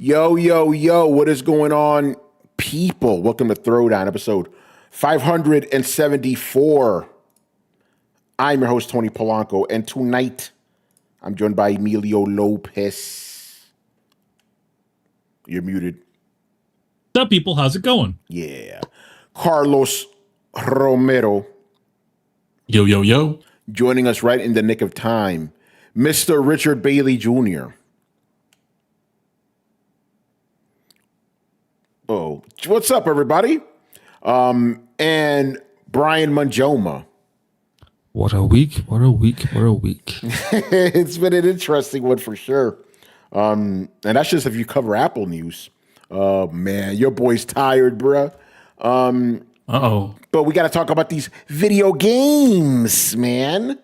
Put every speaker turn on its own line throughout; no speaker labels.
Yo, yo, yo, what is going on, people? Welcome to Throwdown, episode 574. I'm your host, Tony Polanco, and tonight I'm joined by Emilio Lopez. You're muted.
What's up, people? How's it going?
Yeah. Carlos Romero.
Yo, yo, yo.
Joining us right in the nick of time, Mr. Richard Bailey Jr. Oh, what's up, everybody? And Brian Manjoma.
What a week, what a week, what a week.
It's been an interesting one for sure. And that's just if you cover Apple news. Oh, man, your boy's tired, bruh.
Uh-oh.
But we got to talk about these video games, man.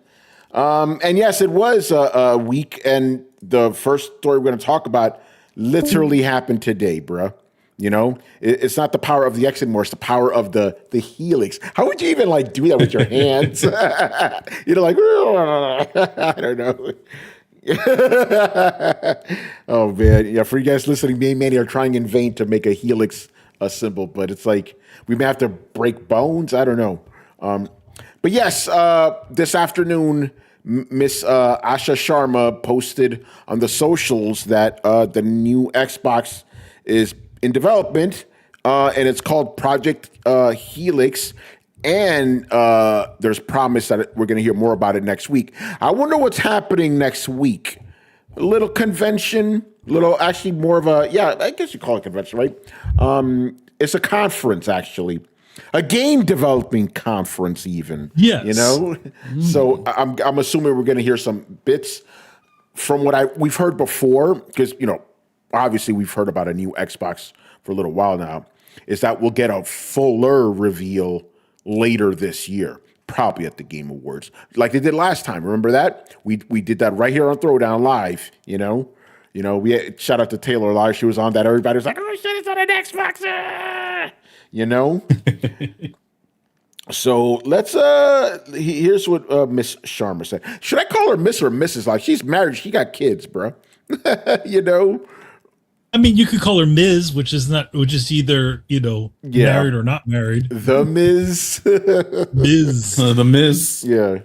And yes, it was a week, and the first story we're going to talk about literally happened today, bruh. You know, it's not the power of the X anymore. It's the power of the Helix. How would you even like do that with your hands? You're like, I don't know. Oh, man. Yeah, for you guys listening, me and Manny are trying in vain to make a Helix symbol, but it's like we may have to break bones. I don't know. But yes, this afternoon, Miss Asha Sharma posted on the socials that the new Xbox is in development, and it's called Project Helix, and there's promise that we're going to hear more about it next week. I wonder what's happening next week. A little convention, actually more of a, yeah, I guess you call it convention, right? It's a conference, actually. A game developing conference, even.
Yes.
You know? So I'm assuming we're going to hear some bits from what we've heard before, because, you know, obviously we've heard about a new Xbox for a little while now, is that we'll get a fuller reveal later this year, probably at the Game Awards, like they did last time. Remember that? We did that right here on Throwdown Live, you know? Shout out to Taylor Live. She was on that. Everybody was like, oh shit, it's on an Xbox. You know? So let's, here's what Miss Sharma said. Should I call her Miss or Mrs.? Like, she's married. She got kids, bro. You know?
I mean, you could call her Ms., which is either, married or not married.
The Ms.
Ms.
The Miz.
Yeah.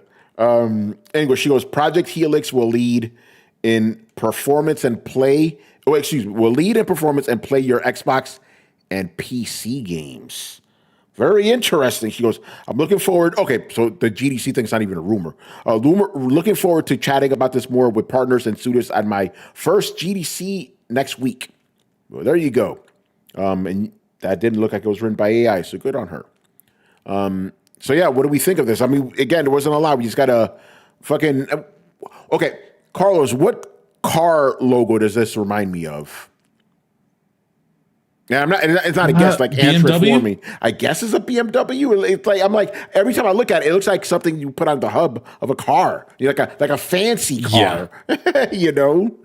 Anyway, she goes, Project Helix will lead in performance and play. Oh, excuse me. Will lead in performance and play your Xbox and PC games. Very interesting. She goes, I'm looking forward. Okay, so the GDC thing's not even a rumor. Looking forward to chatting about this more with partners and students at my first GDC next week. Well, there you go. And that didn't look like it was written by AI, so good on her. So yeah, what do we think of this? I mean, again, there wasn't a lot. We just got a fucking... Okay, Carlos, what car logo does this remind me of? Yeah, it's not a guess. Like, answer it for me. I guess it's a BMW. It's like, I'm like, every time I look at it, it looks like something you put on the hub of a car. You know, like a fancy car. Yeah. You know.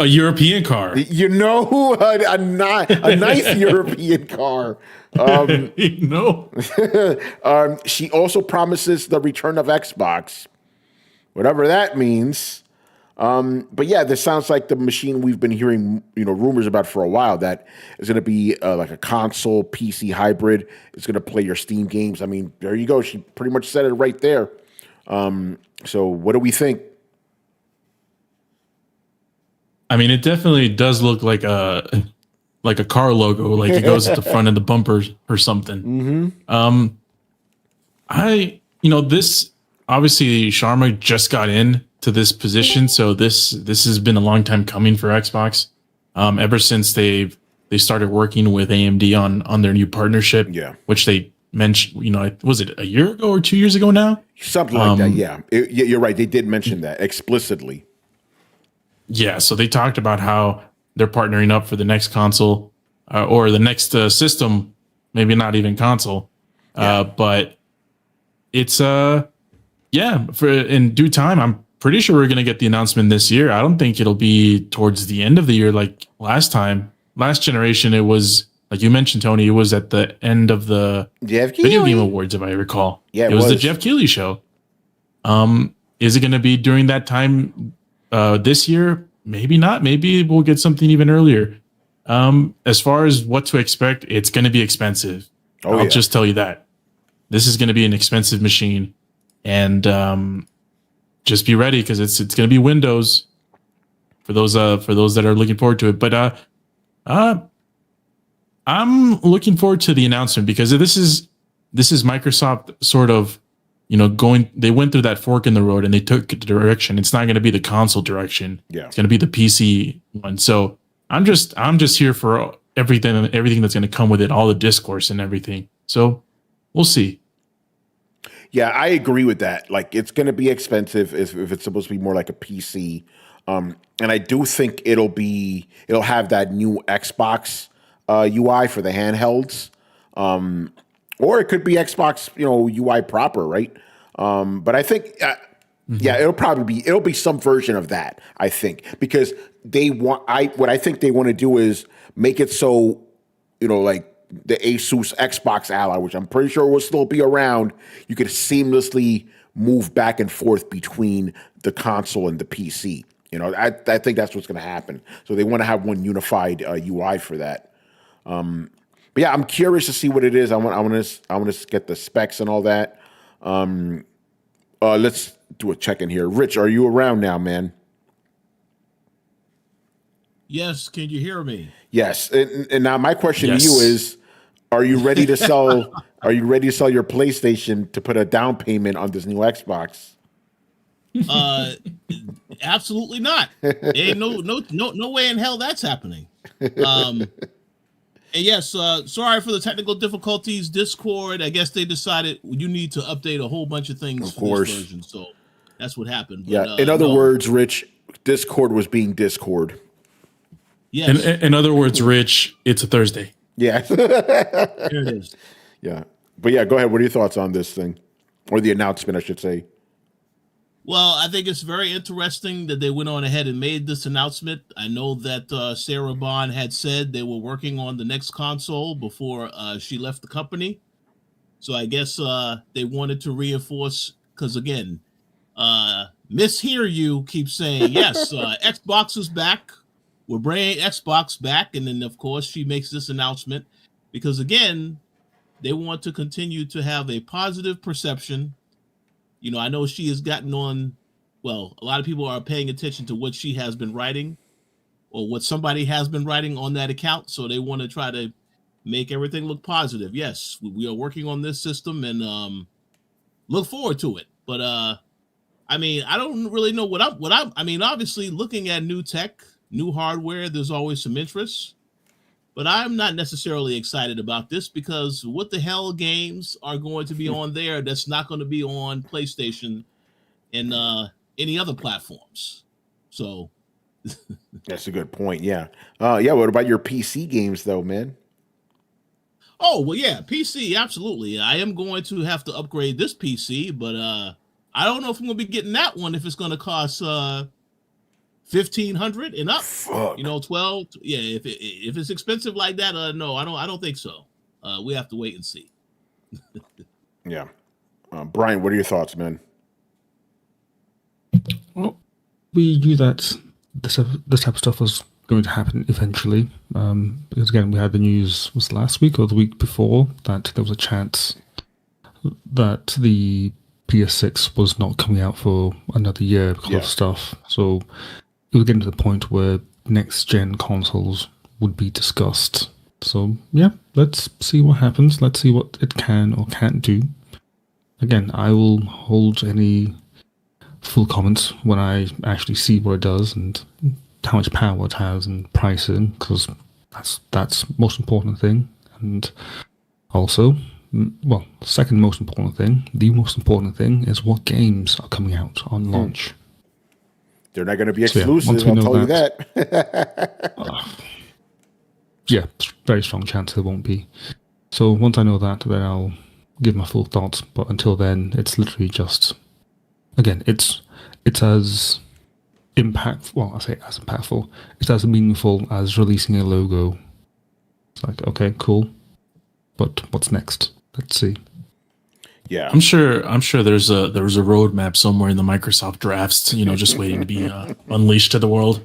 A European car.
You know, a nice European car. She also promises the return of Xbox, whatever that means. But yeah, this sounds like the machine we've been hearing, rumors about for a while, that is going to be like a console PC hybrid. It's going to play your Steam games. I mean, there you go. She pretty much said it right there. So what do we think?
I mean, it definitely does look like a car logo, like it goes at the front of the bumper or something. This obviously Sharma just got in to this position, so this has been a long time coming for Xbox. Ever since they started working with AMD on their new partnership, which they mentioned, was it a year ago or 2 years ago now?
Something like that, yeah. You're right. They did mention that explicitly.
Yeah, so they talked about how they're partnering up for the next console or the next system, maybe not even console, but it's for in due time. I'm pretty sure we're going to get the announcement this year. I don't think it'll be towards the end of the year like last time. Last generation, it was, like you mentioned, Tony, it was at the end of the Video Game Awards, if I recall. Yeah, it was the Jeff Keighley show. Is it going to be during that time this year? maybe not. Maybe we'll get something even earlier. As far as what to expect, it's going to be expensive. I'll just tell you that. This is going to be an expensive machine, and just be ready because it's going to be Windows for those that are looking forward to it. But I'm looking forward to the announcement because this is Microsoft sort of, they went through that fork in the road and they took a direction. It's not going to be the console direction.
Yeah.
It's going to be the PC one. So I'm just here for everything that's going to come with it, all the discourse and everything. So we'll see.
Yeah, I agree with that. Like, it's going to be expensive if it's supposed to be more like a PC. And I do think it'll have that new Xbox UI for the handhelds. Or it could be Xbox, UI proper, right? But I think, it'll be some version of that. I think because what I think they want to do is make it so, like the Asus Xbox Ally, which I'm pretty sure will still be around. You could seamlessly move back and forth between the console and the PC. I think that's what's going to happen. So they want to have one unified UI for that. But yeah, I'm curious to see what it is. I want to get the specs and all that. Let's do a check in here. Rich, are you around now, man?
Yes. Can you hear me?
Yes. And now my question to you is: Are you ready to sell? Are you ready to sell your PlayStation to put a down payment on this new Xbox?
Absolutely not. Ain't no way in hell that's happening. And yes, sorry for the technical difficulties. Discord, I guess they decided you need to update a whole bunch of things for this version. So that's what happened. But,
yeah. In other words, Rich, Discord was being Discord.
Yes.
In other words, Rich, it's a Thursday.
Yeah.
There it is.
Yeah. But yeah, go ahead. What are your thoughts on this thing? Or the announcement, I should say.
Well, I think it's very interesting that they went on ahead and made this announcement. I know that Sarah Bond had said they were working on the next console before she left the company. So I guess they wanted to reinforce, because again, Miss Hear You keeps saying, yes, Xbox is back. We're bringing Xbox back. And then, of course, she makes this announcement because, again, they want to continue to have a positive perception. I know she has gotten on, well, a lot of people are paying attention to what she has been writing or what somebody has been writing on that account. So they want to try to make everything look positive. Yes, we are working on this system and look forward to it. But, I don't really know obviously looking at new tech, new hardware, there's always some interest. But I'm not necessarily excited about this because what the hell games are going to be on there that's not going to be on PlayStation and any other platforms? So
that's a good point. Yeah. What about your PC games though, man?
Oh, well, yeah, PC. Absolutely. I am going to have to upgrade this PC, but I don't know if I'm going to be getting that one if it's going to cost $1,500 and up.
Fuck.
12. Yeah, if it's expensive like that, no, I don't think so. We have to wait and see.
Yeah. Brian, what are your thoughts, man?
Well, we knew that this type of stuff was going to happen eventually. Because again, we had the news was last week or the week before that there was a chance that the PS6 was not coming out for another year because of stuff. So it was getting to the point where next-gen consoles would be discussed. So, yeah, let's see what happens. Let's see what it can or can't do. Again, I will hold any full comments when I actually see what it does and how much power it has and pricing, because that's the most important thing. And also, well, second most important thing, the most important thing is what games are coming out on launch.
They're not going to be exclusive, I'll tell you that.
Yeah, very strong chance they won't be. So once I know that, then I'll give my full thoughts. But until then, it's literally just, again, it's as impactful. Well, I say as impactful. It's as meaningful as releasing a logo. It's like, okay, cool, but what's next? Let's see.
Yeah,
I'm sure there's a roadmap somewhere in the Microsoft drafts, just waiting to be unleashed to the world.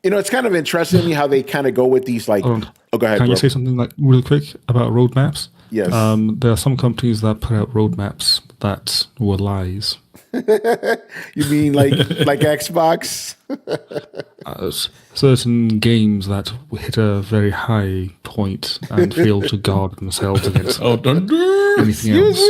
It's kind of interesting to me how they kind of go with these like.
Hold on.
Oh, go ahead.
Can
bro.
you say something like really quick about roadmaps?
Yes.
There are some companies that put out roadmaps that were lies.
You mean like Xbox?
Certain games that hit a very high point and fail to guard themselves against anything else.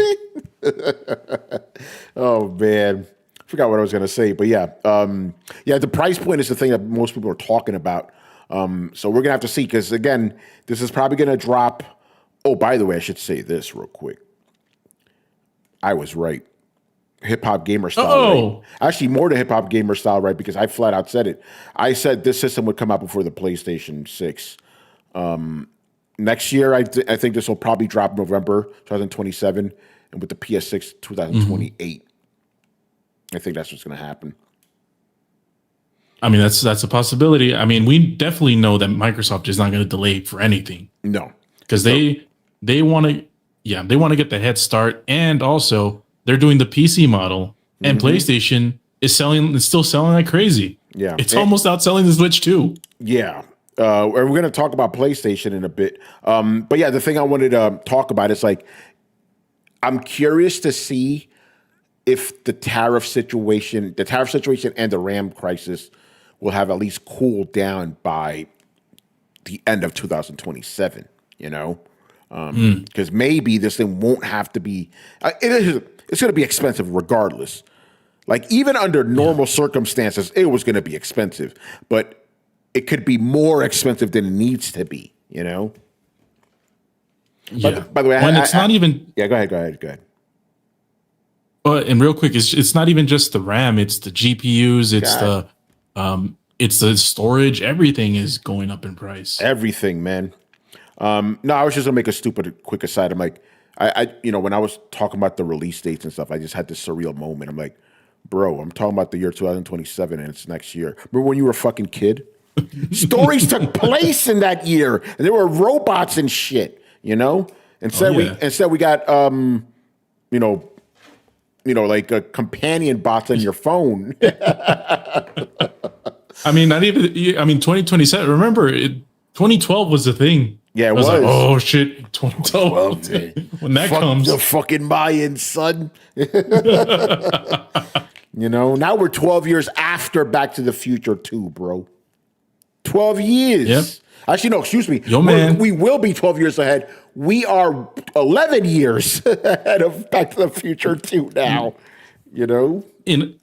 Oh man, forgot what I was gonna say, but yeah, the price point is the thing that most people are talking about. So we're gonna have to see because again, this is probably gonna drop. Oh, by the way, I should say this real quick. I was right. Hip hop gamer style. Right? Actually, more to hip hop gamer style, right? Because I flat out said it. I said this system would come out before the PlayStation 6. Next year, I think this will probably drop November 2027, and with the PS6 2028. I think that's what's going to happen.
I mean, that's a possibility. I mean, we definitely know that Microsoft is not going to delay for anything.
No,
because they want to get the head start, and also they're doing the PC model, and PlayStation is still selling like crazy.
Yeah,
it's almost outselling the Switch too.
Yeah. And we're going to talk about PlayStation in a bit. But yeah, the thing I wanted to talk about is like, I'm curious to see if the tariff situation and the RAM crisis will have at least cooled down by the end of 2027, because maybe this thing won't have to be, it's going to be expensive regardless. Like even under normal circumstances, it was going to be expensive, but it could be more expensive than it needs to be,
Yeah.
By the way,
it's not even.
Yeah, go ahead.
And real quick, it's not even just the RAM; it's the GPUs, it's the storage. Everything is going up in price.
Everything, man. No, I was just gonna make a quick aside. I'm like, I when I was talking about the release dates and stuff, I just had this surreal moment. I'm like, bro, I'm talking about the year 2027, and it's next year. Remember when you were a fucking kid? Stories took place in that year, and there were robots and shit. Instead we got like a companion bots on your phone.
I mean, not even. I mean, 2027. Remember, 2012 was the thing.
Yeah, it was.
Like, oh shit, 2012. When that comes,
the fucking Mayans, son. Now we're 12 years after Back to the Future 2, bro. 12 years.
Yep.
Actually, no, excuse me.
Yo, man.
We will be 12 years ahead. We are 11 years ahead of Back to the Future 2 now.
In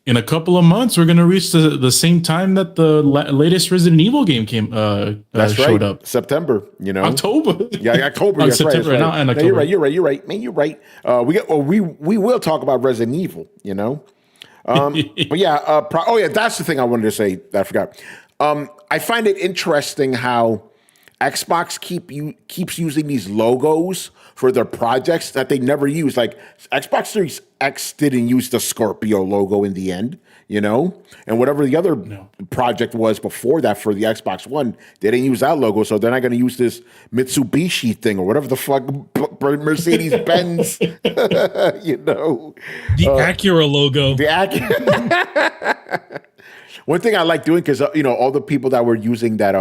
a couple of months, we're gonna reach the same time that the latest Resident Evil game showed up.
September.
October.
Yeah, October.
Oh,
That's
September,
right.
not in
No,
October.
you're right. Man, you're right. We will talk about Resident Evil. But yeah. That's the thing I wanted to say that I forgot. I find it interesting how Xbox keeps using these logos for their projects that they never use. Like Xbox Series X didn't use the Scorpio logo in the end, and whatever the other project was before that for the Xbox One, they didn't use that logo, so they're not going to use this Mitsubishi thing or whatever the fuck Mercedes Benz,
The Acura logo.
The Acura. One thing I like doing, because all the people that were using that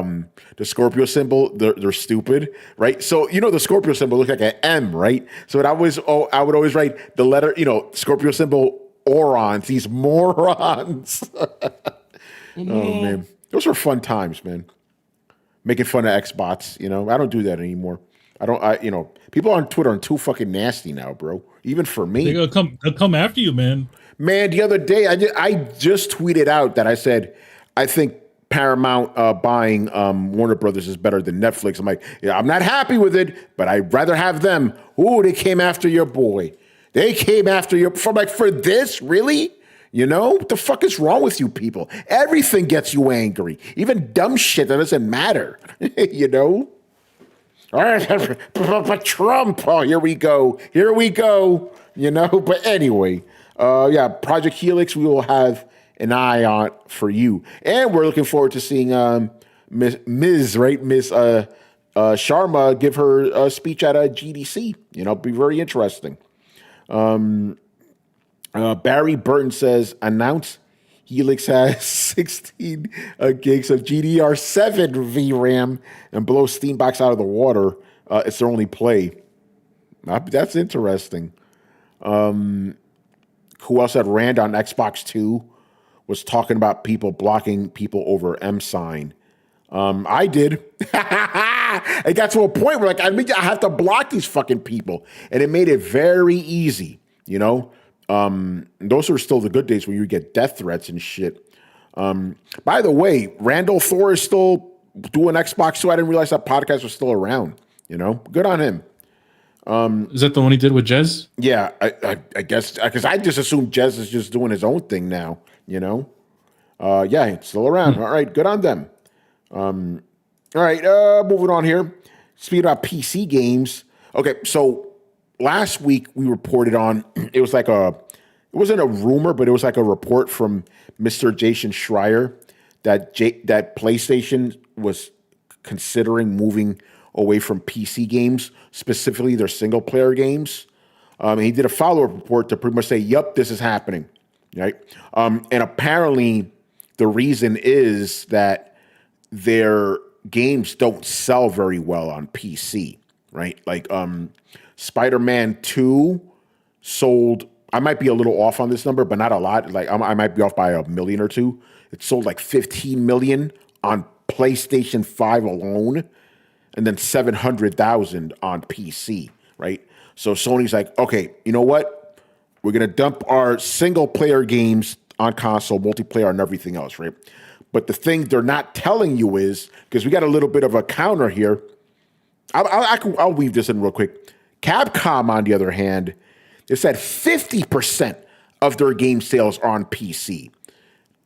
the Scorpio symbol, they're stupid, right? So the Scorpio symbol looks like an M, right? So I would always write the letter, Scorpio symbol orons, these morons. Oh man, those were fun times, man. Making fun of Xbox, I don't do that anymore. People on Twitter are too fucking nasty now, bro. Even for me,
They'll come after you, man.
Man, the other day I just tweeted out that I said I think Paramount buying Warner Brothers is better than Netflix. I'm like, yeah, I'm not happy with it, but I'd rather have them. Ooh, they came after your boy. They came after your for this, really? What the fuck is wrong with you people? Everything gets you angry, even dumb shit that doesn't matter. All right, but Trump. Oh, here we go. But anyway. Project Helix, we will have an eye on for you. And we're looking forward to seeing Ms. Sharma give her speech at a GDC. Be very interesting. Barry Burton says, announce Helix has 16 gigs of GDR7 VRAM and blows Steambox out of the water. It's their only play. That's interesting. Who else had Rand on Xbox 2 was talking about people blocking people over M sign. I did. It got to a point where I have to block these fucking people. And it made it very easy, you know? Those are still the good days where you get death threats and shit. By the way, Randall Thor is still doing Xbox 2. I didn't realize that podcast was still around, you know? Good on him.
Is that the one he did with Jez?
Yeah, I guess, because I just assumed Jez is just doing his own thing now, you know? Yeah, it's still around. All right, good on them. All right, moving on here. Speaking about PC games. Okay, so last week we reported on, it wasn't a rumor, but it was like a report from Mr. Jason Schreier that PlayStation was considering moving away from PC games, specifically their single player games. He did a follow-up report to pretty much say, yep, this is happening, right? And apparently the reason is that their games don't sell very well on PC, right? Like Spider-Man 2 sold, I might be a little off on this number, but not a lot. Like I might be off by 1 million or 2. It sold like 15 million on PlayStation 5 alone, and then 700,000 on PC, right? So Sony's like, okay, you know what? We're going to dump our single player games on console, multiplayer, and everything else, right? But the thing they're not telling you is, because we got a little bit of a counter here. I'll weave this in real quick. Capcom, on the other hand, they said 50% of their game sales are on PC.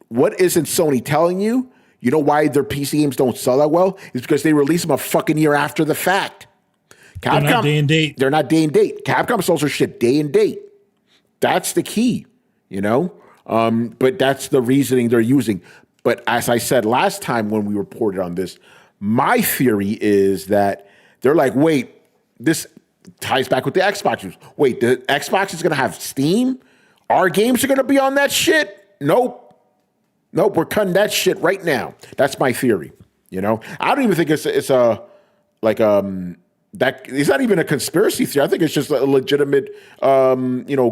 What isn't Sony telling you? You know why their PC games don't sell that well? It's because they release them a fucking year after the fact. Capcom,
they're not day and date.
They're not day and date. Capcom sells their shit day and date. That's the key, you know? But that's the reasoning they're using. But as I said last time when we reported on this, my theory is that they're like, wait, this ties back with the Xbox use. Wait, the Xbox is going to have Steam? Our games are going to be on that shit? Nope, we're cutting that shit right now. That's my theory. You know, I don't even think it's a like that. It's not even a conspiracy theory. I think it's just a legitimate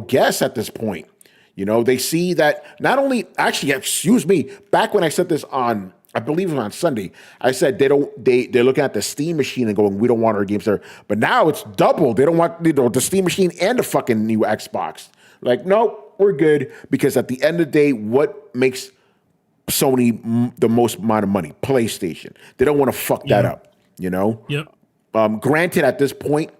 guess at this point. You know, they see that not only actually, excuse me, back when I said this on, I believe it was on Sunday, I said they're looking at the Steam machine and going, we don't want our games there. But now it's double. They don't want the Steam machine and the fucking new Xbox. Like, no, we're good, because at the end of the day, what makes Sony the most amount of money? PlayStation. They don't want to fuck that up, you know?
Yep.
Granted, at this point,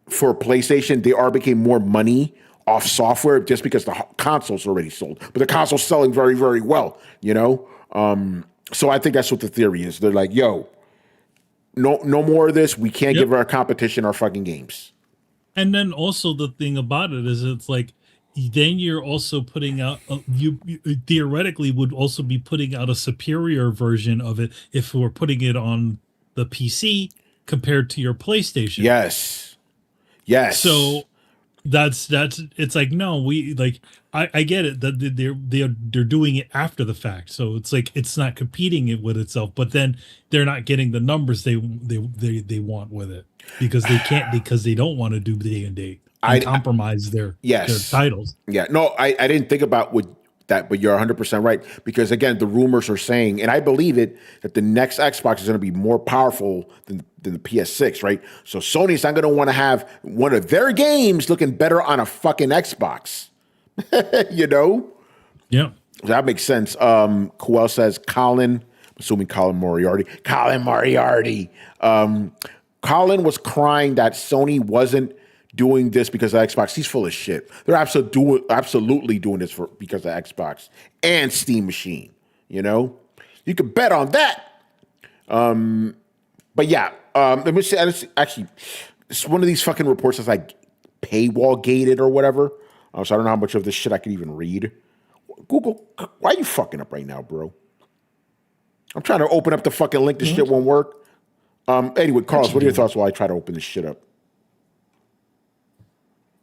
for PlayStation, they are making more money off software just because the console's already sold. But the console's selling very, very well, you know? So I think that's what the theory is. They're like, yo, no more of this. We can't give our competition our fucking games.
And then also the thing about it is it's like, then you're also putting out, you theoretically would also be putting out a superior version of it if we're putting it on the PC compared to your PlayStation.
Yes.
So that's it's like, no, we like, I get it that they're doing it after the fact, so it's like it's not competing it with itself, but then they're not getting the numbers they want with it because they can't, because they don't want to do day and date and compromise their titles.
Yeah, no, I didn't think about that, but you're 100% right, because again, the rumors are saying, and I believe it, that the next Xbox is going to be more powerful than the PS6, right? So Sony's not going to want to have one of their games looking better on a fucking Xbox. You know?
Yeah.
That makes sense. Who else says Colin? I'm assuming Colin Moriarty. Colin was crying that Sony wasn't doing this because of Xbox. He's full of shit. They're absolutely doing this because of Xbox and Steam Machine. You know? You can bet on that. But yeah, let me say, actually, it's one of these fucking reports that's like paywall gated or whatever. So I don't know how much of this shit I can even read. Google, why are you fucking up right now, bro? I'm trying to open up the fucking link. This shit won't work. Anyway, Carlos, what are your thoughts while I try to open this shit up?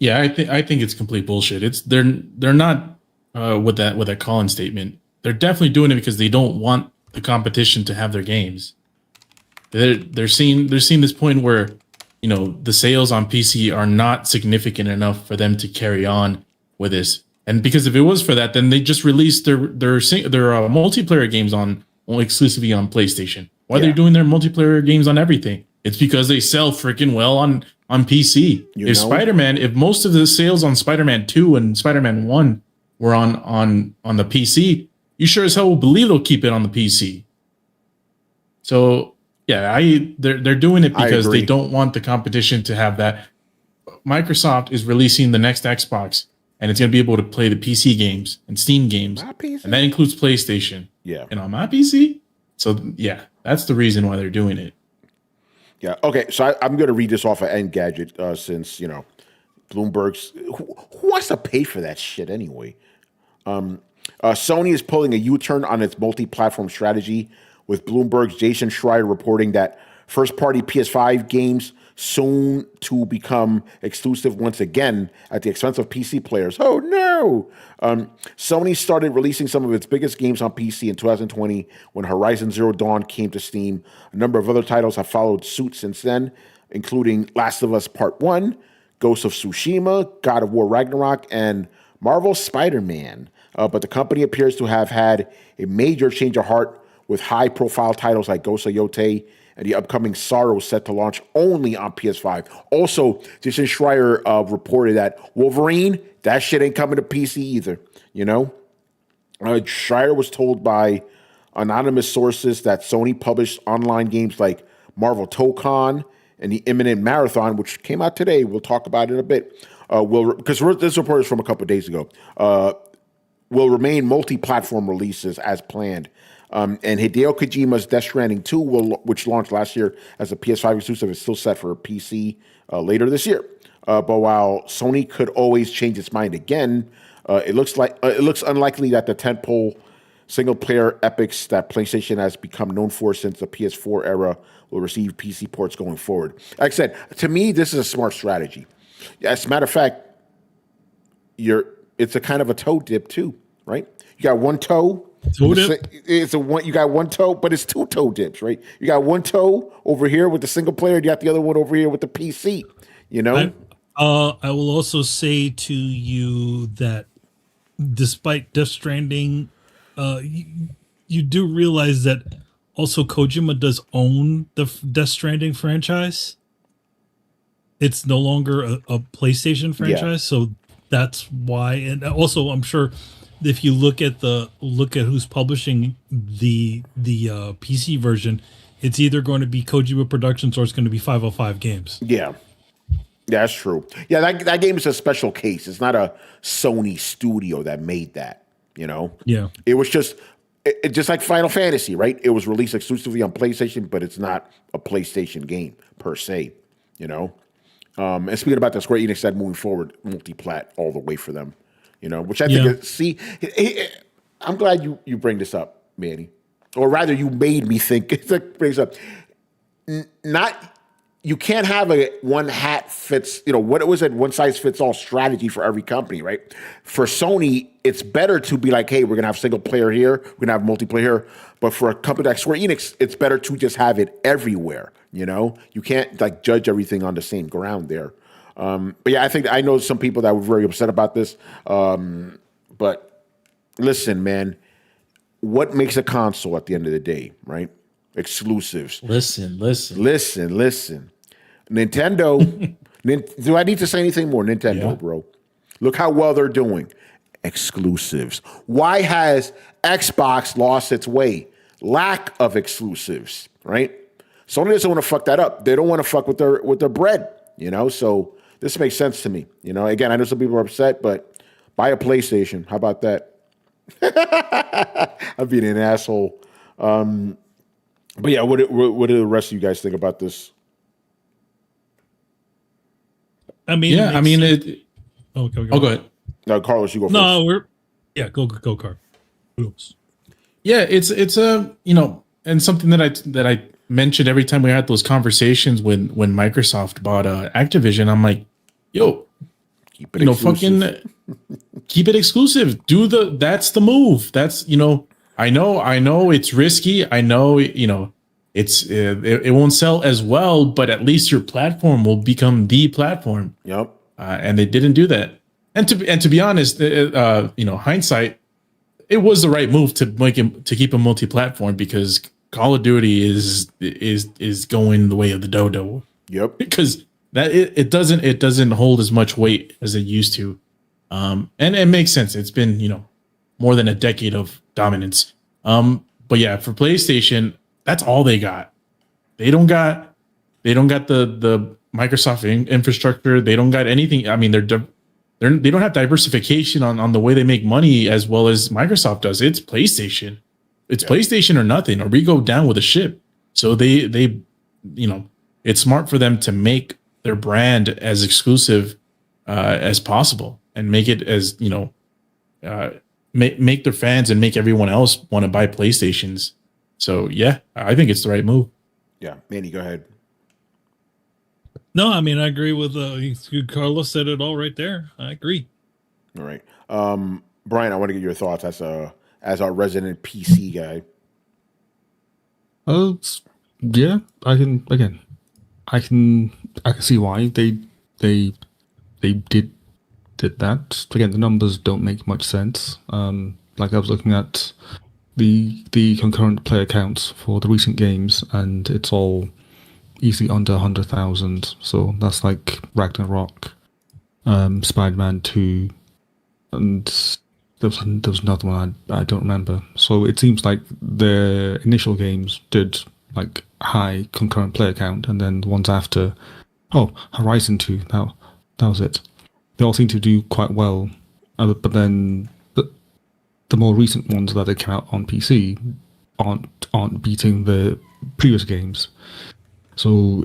Yeah, I think it's complete bullshit. They're not with that call-in statement. They're definitely doing it because they don't want the competition to have their games. They're seeing this point where, you know, the sales on PC are not significant enough for them to carry on with this. And because if it was for that, then they just released their multiplayer games on exclusively on PlayStation. Why they're doing their multiplayer games on everything? It's because they sell freaking well on PC. If most of the sales on Spider-Man 2 and Spider-Man 1 were on the PC, you sure as hell will believe they'll keep it on the PC. So yeah, they're doing it because they don't want the competition to have that. Microsoft is releasing the next Xbox, and it's going to be able to play the PC games and Steam games, and that includes PlayStation.
Yeah,
and on my PC. So yeah, that's the reason why they're doing it.
Yeah. Okay. So I'm going to read this off of Engadget since, you know, Bloomberg's. Who wants to pay for that shit anyway? Sony is pulling a U-turn on its multi-platform strategy, with Bloomberg's Jason Schreier reporting that first-party PS5 games soon to become exclusive once again at the expense of PC players. Oh no! Sony started releasing some of its biggest games on PC in 2020 when Horizon Zero Dawn came to Steam. A number of other titles have followed suit since then, including Last of Us Part 1, Ghost of Tsushima, God of War Ragnarok, and Marvel's Spider-Man. But the company appears to have had a major change of heart with high-profile titles like Ghost of Yote and the upcoming Sorrow set to launch only on PS5. Also, Jason Schreier reported that Wolverine, that shit ain't coming to PC either, you know? Schreier was told by anonymous sources that Sony published online games like Marvel Tokon and the Imminent Marathon, which came out today. We'll talk about it in a bit. Because this report is from a couple of days ago. Will remain multi-platform releases as planned. And Hideo Kojima's Death Stranding 2, which launched last year as a PS5 exclusive, is still set for a PC later this year. But while Sony could always change its mind again, it looks unlikely that the tentpole single-player epics that PlayStation has become known for since the PS4 era will receive PC ports going forward. Like I said, to me, this is a smart strategy. As a matter of fact, it's a kind of a toe dip too, right? You got one toe.
Toe dip?
You got one toe, but it's two toe dips, right? You got one toe over here with the single player, you got the other one over here with the PC, you know?
I will also say to you that despite Death Stranding, you do realize that also Kojima does own the Death Stranding franchise. It's no longer a PlayStation franchise, so that's why. And also, I'm sure if you look at who's publishing the PC version, it's either going to be Kojima Productions or it's going to be 505 Games.
Yeah, that's true. Yeah, that game is a special case. It's not a Sony studio that made that. You know. Yeah. It was just like Final Fantasy, right? It was released exclusively on PlayStation, but it's not a PlayStation game per se. You know. And speaking about that, Square Enix said moving forward, multi-plat all the way for them. You know, which I think I'm glad you bring this up, Manny. Or rather, you made me think. Bring this up. You can't have a one hat fits, what was it, one size fits all strategy for every company, right? For Sony, it's better to be like, hey, we're going to have single player here, we're going to have multiplayer here. But for a company like Square Enix, it's better to just have it everywhere, You can't like judge everything on the same ground there. But yeah, I know some people that were very upset about this. But listen, man, what makes a console at the end of the day, right? Exclusives.
Listen.
Nintendo. Do I need to say anything more? Nintendo, bro. Look how well they're doing. Exclusives. Why has Xbox lost its way? Lack of exclusives, right? Sony doesn't want to fuck that up. They don't want to fuck with their bread, So this makes sense to me. Again, I know some people are upset, but buy a PlayStation. How about that? I'm being an asshole. But yeah, what do the rest of you guys think about this?
I mean,
go ahead.
No, Carlos, you go first.
No, go, Carl. Oops.
Yeah, it's and something that I mentioned every time we had those conversations when Microsoft bought Activision. I'm like, yo,
keep it exclusive.
keep it exclusive. That's the move. That's, I know it's risky. I know, it won't sell as well, but at least your platform will become the platform.
Yep.
And they didn't do that. And to be honest, hindsight, it was the right move to keep a multi-platform, because Call of Duty is going the way of the dodo.
Yep.
Because that it doesn't hold as much weight as it used to. And it makes sense. It's been, more than a decade of dominance. But yeah, for PlayStation, that's all they got. They don't got the Microsoft infrastructure. They don't got anything. I mean, they don't have diversification on the way they make money as well as Microsoft does. It's PlayStation. It's PlayStation or nothing, or we go down with a ship. So they it's smart for them to make their brand as exclusive as possible, and make it as, make their fans and make everyone else want to buy PlayStations. So yeah, I think it's the right move.
Yeah. Manny, go ahead.
No, I mean, I agree with Carlos said it all right there. I agree.
All right. Brian, I want to get your thoughts as our resident PC guy.
Yeah, I can see why they did that. Again, the numbers don't make much sense. Like I was looking at the concurrent player counts for the recent games, and it's all easily under 100,000. So that's like Ragnarok, Spider-Man 2, and there was another one I don't remember. So it seems like the initial games did like high concurrent player count, and then the ones after, Horizon 2, that was it. They all seem to do quite well, but then the more recent ones that they came out on PC aren't beating the previous games. So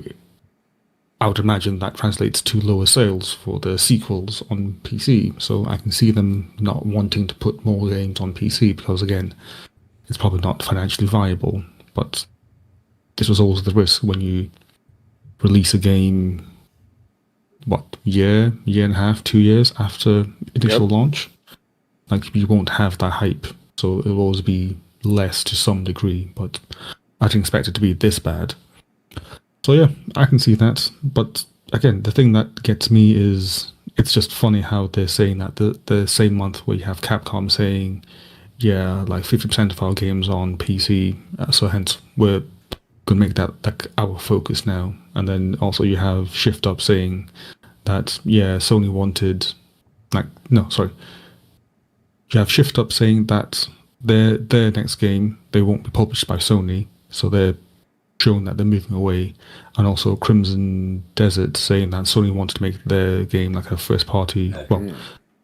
I would imagine that translates to lower sales for the sequels on PC. So I can see them not wanting to put more games on PC, because again, it's probably not financially viable. But this was always the risk when you release a game, year and a half, 2 years after initial launch. Like, you won't have that hype, so it'll always be less to some degree, but I didn't expect it to be this bad. So yeah, I can see that. But again, the thing that gets me is, it's just funny how they're saying that the same month where you have Capcom saying, yeah, like 50% of our games are on PC, so hence we're going to make that like our focus now. And then also you have Shift Up saying that, yeah, Sony wanted, you have Shift Up saying that their next game, they won't be published by Sony, so they're showing that they're moving away. And also Crimson Desert saying that Sony wanted to make their game like a first party, like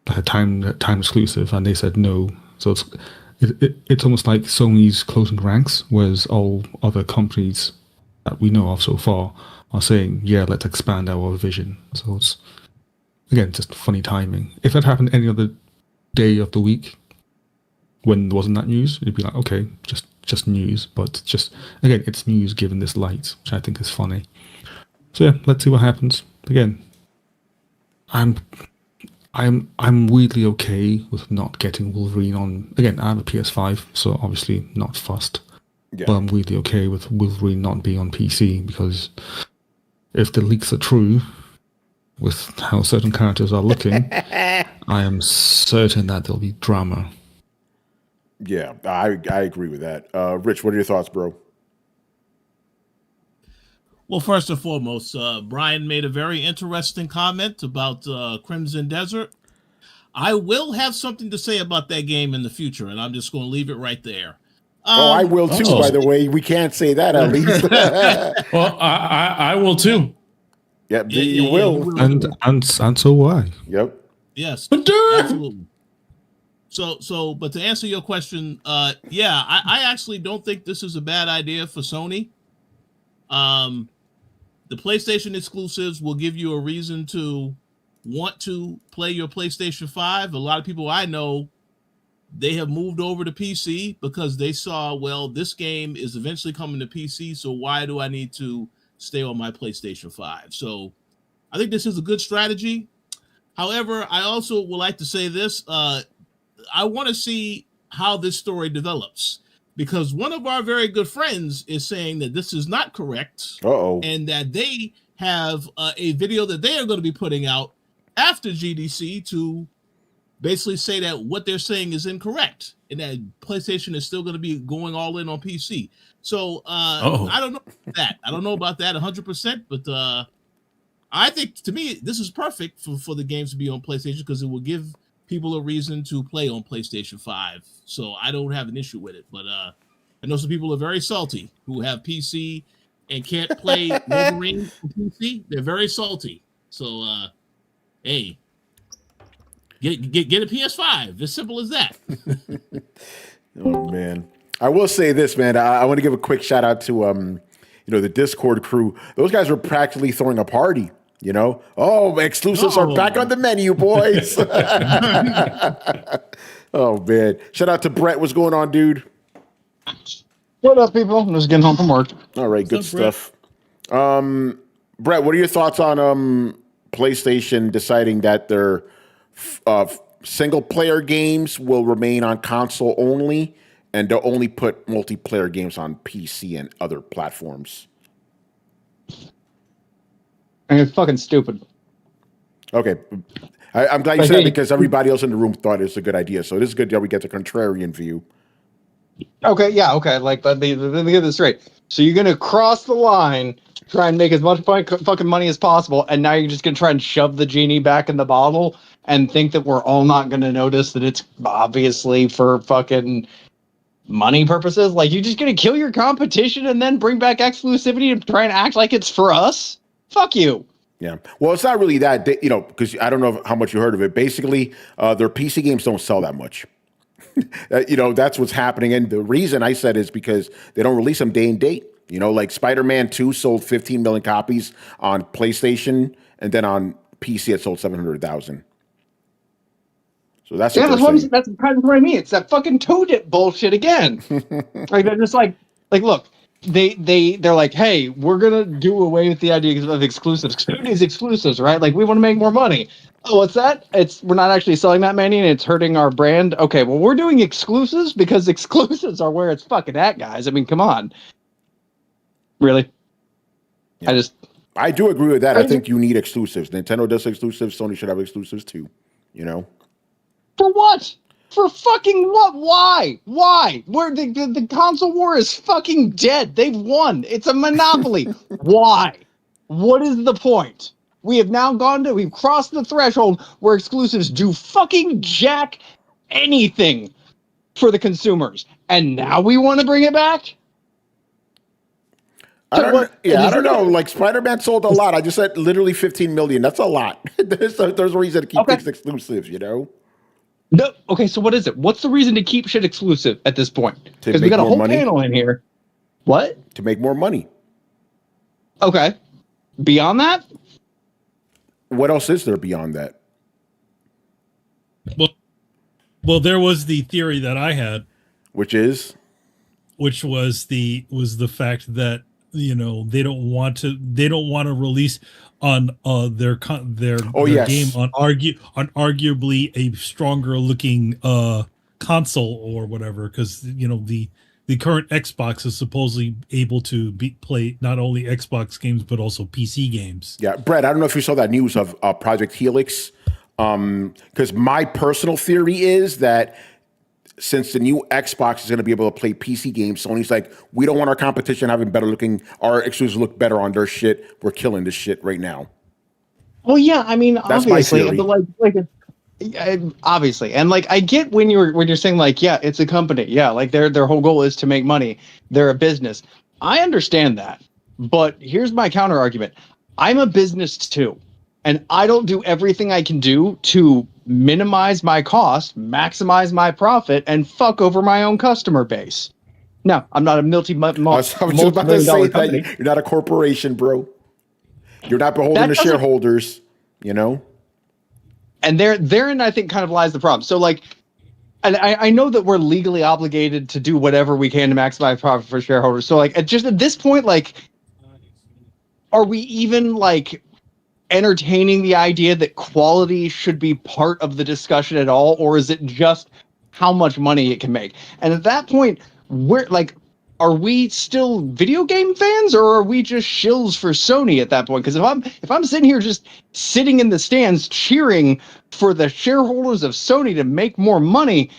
a time exclusive, and they said no. So it's almost like Sony's closing ranks, whereas all other companies that we know of so far are saying, yeah, let's expand our vision. So it's, again, just funny timing. If that happened any other day of the week when there wasn't that news, it'd be like, okay, just news. But just, again, it's news given this light, which I think is funny. So yeah, let's see what happens. Again, I'm weirdly okay with not getting Wolverine on. Again, I have a PS5, so obviously not fussed. Yeah. But I'm weirdly okay with Wolverine not being on PC, because if the leaks are true with how certain characters are looking, I am certain that there'll be drama.
Yeah, I agree with that. Rich, what are your thoughts, bro?
Well, first and foremost, Brian made a very interesting comment about Crimson Desert. I will have something to say about that game in the future, and I'm just going to leave it right there.
I will too, by the way. We can't say that, at least.
Well, I will too.
Yep, yeah, you will.
And so will I.
Yep.
Yes, absolutely. So, but to answer your question, I actually don't think this is a bad idea for Sony. The PlayStation exclusives will give you a reason to want to play your PlayStation 5. A lot of people I know, they have moved over to PC because they saw, well, this game is eventually coming to PC, so why do I need to stay on my PlayStation 5? So I think this is a good strategy. However, I also would like to say this. I want to see how this story develops, because one of our very good friends is saying that this is not correct.
Uh-oh.
And that they have a video that they are going to be putting out after GDC to basically say that what they're saying is incorrect and that PlayStation is still going to be going all in on PC. So I don't know that. I don't know about that 100%, but I think, to me, this is perfect for the games to be on PlayStation, because it will give people a reason to play on PlayStation 5. So I don't have an issue with it. But I know some people are very salty who have PC and can't play Wolverine on PC. They're very salty. So, hey, get a PS5. As simple as that.
Oh, man. I will say this, man. I want to give a quick shout out to the Discord crew. Those guys were practically throwing a party. Exclusives are back on the menu, boys. Oh, man. Shout out to Brett. What's going on, dude?
What up, people? I'm just getting home from work.
All right, good stuff. Brett, what are your thoughts on PlayStation deciding that their single-player games will remain on console only, and they'll only put multiplayer games on PC and other platforms?
I mean, it's fucking stupid.
Okay. I'm glad you said that, because everybody else in the room thought it was a good idea. So this is good that we get the contrarian view.
Okay, yeah, okay. Let me get this straight. So you're going to cross the line, try and make as much fucking money as possible, and now you're just going to try and shove the genie back in the bottle and think that we're all not going to notice that it's obviously for fucking money purposes? Like, you're just going to kill your competition and then bring back exclusivity to try and act like it's for us? Fuck you.
Yeah. Well, it's not really that, because I don't know how much you heard of it. Basically, their PC games don't sell that much. That's what's happening. And the reason I said is because they don't release them day and date. Like Spider-Man 2 sold 15 million copies on PlayStation, and then on PC it sold 700,000. So that's
that's kind of what I mean. It's that fucking toe dip bullshit again. Like, they're just like look, they're like, hey, we're gonna do away with the idea of exclusives. Sony's exclusives, right? Like, we want to make more money. Oh, what's that? We're not actually selling that many, and it's hurting our brand. Okay, well, we're doing exclusives because exclusives are where it's fucking at, guys. I mean, come on. Really? Yeah.
I do agree with that. I think you need exclusives. Nintendo does exclusives. Sony should have exclusives too.
For what? For fucking what? Why? Where the console war is fucking dead. They've won. It's a monopoly. Why? What is the point? We have now we've crossed the threshold where exclusives do fucking jack anything for the consumers. And now we want to bring it back?
I don't know. Like, Spider-Man sold a lot. I just said literally 15 million. That's a lot. There's a reason to keep things exclusive,
No. Okay, so what is it? What's the reason to keep shit exclusive at this point? Because we got a whole panel in here. What?
To make more money.
Okay. Beyond that?
What else is there beyond that?
Well, there was the theory that I had,
which
was the fact that they don't want to release on their game on arguably a stronger looking console or whatever, because the current Xbox is supposedly able to play not only Xbox games but also PC games.
Yeah, Brett, I don't know if you saw that news of Project Helix, because my personal theory is that since the new Xbox is going to be able to play PC games, Sony's like, we don't want our competition having our exclusives look better on their shit. We're killing this shit right now.
Well, yeah, I mean,
that's
obviously,
my theory.
But obviously, and I get when you're saying yeah, it's a company, yeah, their whole goal is to make money. They're a business. I understand that, but here's my counter argument: I'm a business too, and I don't do everything I can do to minimize my cost, maximize my profit, and fuck over my own customer base. No, I'm not a multi-million dollar company.
You're not a corporation, bro. You're not beholden to shareholders,
And therein, I think, kind of lies the problem. So, and I know that we're legally obligated to do whatever we can to maximize profit for shareholders. So, at this point, are we even entertaining the idea that quality should be part of the discussion at all, or is it just how much money it can make? And at that point, we're like, are we still video game fans, or are we just shills for Sony at that point? Because if I'm sitting here just sitting in the stands cheering for the shareholders of Sony to make more money,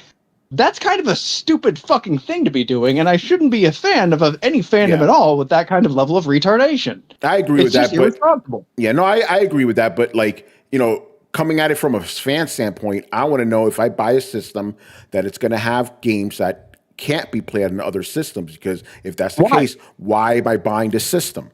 that's kind of a stupid fucking thing to be doing, and I shouldn't be a fan of any fandom at all with that kind of level of retardation.
I agree with that,
but irresponsible.
Yeah, no, I agree with that, but like, you know, coming at it from a fan standpoint, I want to know if I buy a system that it's going to have games that can't be played on other systems, because if that's the case, why am I buying this system?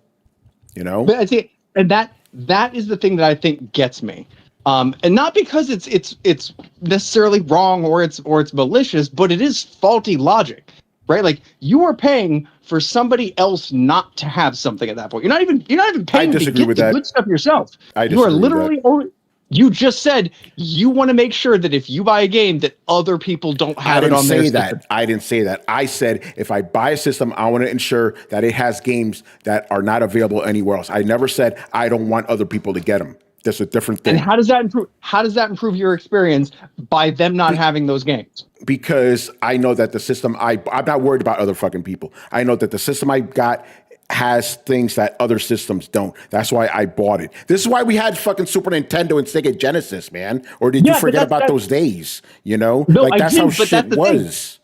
You know?
But I see, and that is the thing that I think gets me. And not because it's necessarily wrong or it's malicious, but it is faulty logic, right? Like, you are paying for somebody else not to have something at that point. You're not even paying to get the good stuff yourself. You are literally you just said you want to make sure that if you buy a game that other people don't have it on their system.
I didn't say that. I said if I buy a system, I want to ensure that it has games that are not available anywhere else. I never said I don't want other people to get them. That's a different thing.
And how does that improve? How does that improve your experience by them not having those games?
Because I know that the system I'm not worried about other fucking people. I know that the system I got has things that other systems don't. That's why I bought it. This is why we had fucking Super Nintendo and Sega Genesis, man. Or did you forget about those days? You know,
no,
like that's how shit was.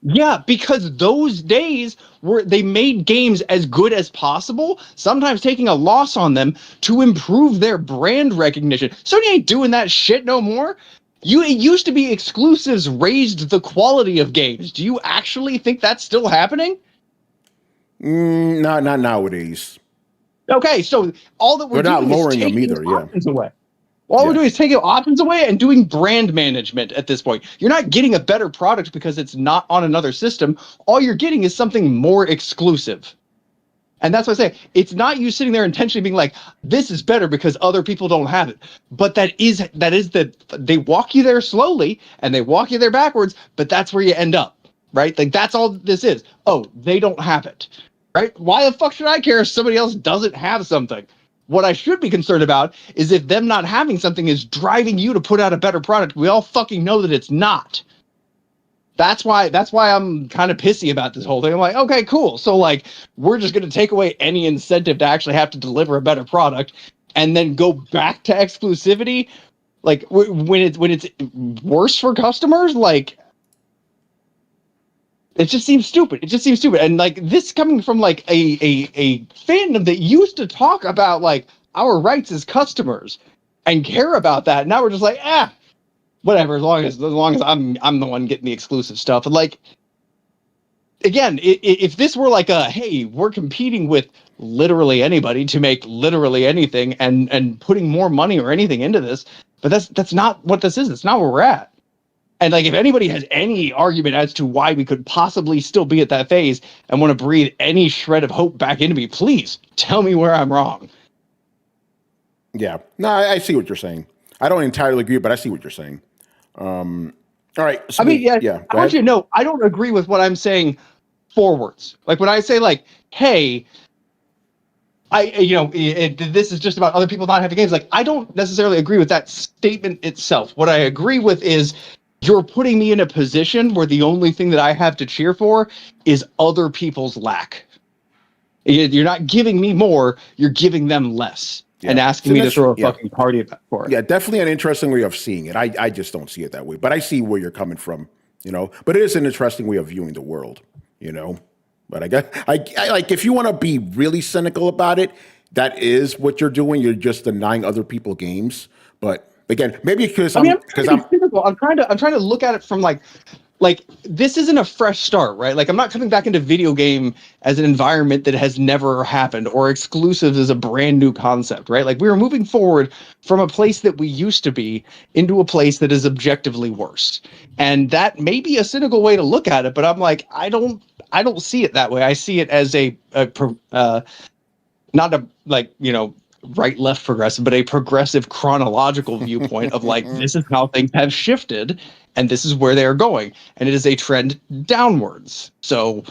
Yeah, because those days they made games as good as possible, sometimes taking a loss on them to improve their brand recognition. Sony ain't doing that shit no more. It used to be exclusives raised the quality of games. Do you actually think that's still happening?
No, not nowadays.
Okay, so all that we're doing
not lowering
is taking
them either.
options away. All we're doing is taking options away and doing brand management at this point. You're not getting a better product because it's not on another system. All you're getting is something more exclusive. And that's what I say. It's not you sitting there intentionally being like, this is better because other people don't have it. But that is they walk you there slowly and they walk you there backwards, but that's where you end up, right? Like, that's all this is. Oh, they don't have it, right? Why the fuck should I care if somebody else doesn't have something? What I should be concerned about is if them not having something is driving you to put out a better product. We all fucking know that it's not. That's why I'm kind of pissy about this whole thing. I'm like, okay, cool. So like, we're just going to take away any incentive to actually have to deliver a better product and then go back to exclusivity. Like when it's worse for customers, like, it just seems stupid. And like, this coming from like a fandom that used to talk about like our rights as customers and care about that. Now we're just like, whatever, as long as I'm the one getting the exclusive stuff. And like, again, if this were like hey, we're competing with literally anybody to make literally anything and putting more money or anything into this, but that's not what this is. It's not where we're at. And like, if anybody has any argument as to why we could possibly still be at that phase and want to breathe any shred of hope back into me, please tell me where I'm wrong.
Yeah, no, I see what you're saying. I don't entirely agree, but I see what you're saying. All right. So
I mean, I want you to know, I don't agree with what I'm saying forwards. Like when I say like, hey, this is just about other people not having games. Like, I don't necessarily agree with that statement itself. What I agree with is you're putting me in a position where the only thing that I have to cheer for is other people's lack. You're not giving me more, you're giving them less. Yeah. And asking me to throw a fucking party for it.
Yeah, definitely an interesting way of seeing it. I just don't see it that way. But I see where you're coming from, you know. But it is an interesting way of viewing the world, you know. But I like, if you want to be really cynical about it, that is what you're doing. You're just denying other people games. But again, maybe because I'm
cynical. I'm trying to look at it from like this isn't a fresh start, right? Like, I'm not coming back into video game as an environment that has never happened, or exclusives as a brand new concept, right? Like, we are moving forward from a place that we used to be into a place that is objectively worse. And that may be a cynical way to look at it, but I'm like, I don't see it that way. I see it as not a, like, you know, right left progressive, but a progressive chronological viewpoint of like, this is how things have shifted and this is where they are going, and it is a trend downwards. So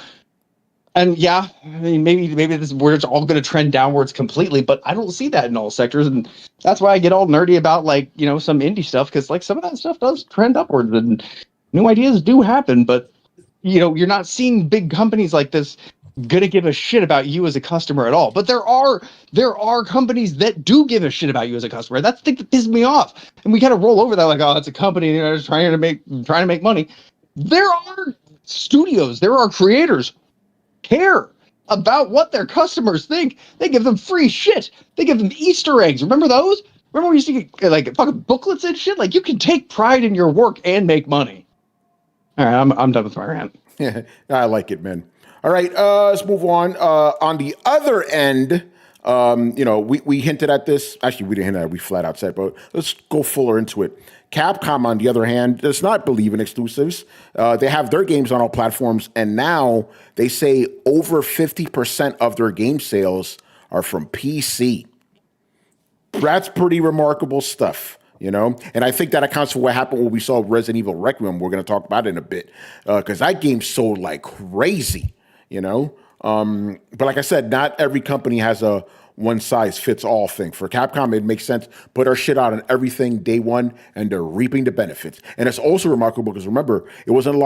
And yeah, I mean, maybe this is where it's all going to trend downwards completely, but I don't see that in all sectors, and that's why I get all nerdy about like some indie stuff, because like some of that stuff does trend upwards and new ideas do happen, but you're not seeing big companies like this gonna give a shit about you as a customer at all. But there are companies that do give a shit about you as a customer. That's the thing that pisses me off, and we kind of roll over that like, oh, it's a company, just trying to make money. There are studios, there are creators care about what their customers think. They give them free shit. They give them Easter eggs. Remember those? Remember we used to get like fucking booklets and shit? Like, you can take pride in your work and make money. All right, I'm done with my rant.
Yeah, I like it, man. All right, let's move on. On the other end, we hinted at this. Actually, we didn't hint at it. We flat out said, but let's go fuller into it. Capcom, on the other hand, does not believe in exclusives. They have their games on all platforms, and now they say over 50% of their game sales are from PC. That's pretty remarkable stuff, And I think that accounts for what happened when we saw Resident Evil Requiem. We're going to talk about it in a bit, because that game sold like crazy, But like I said, not every company has a one-size-fits-all thing. For Capcom, it makes sense. Put our shit out on everything day one, and they're reaping the benefits. And it's also remarkable because, remember, it wasn't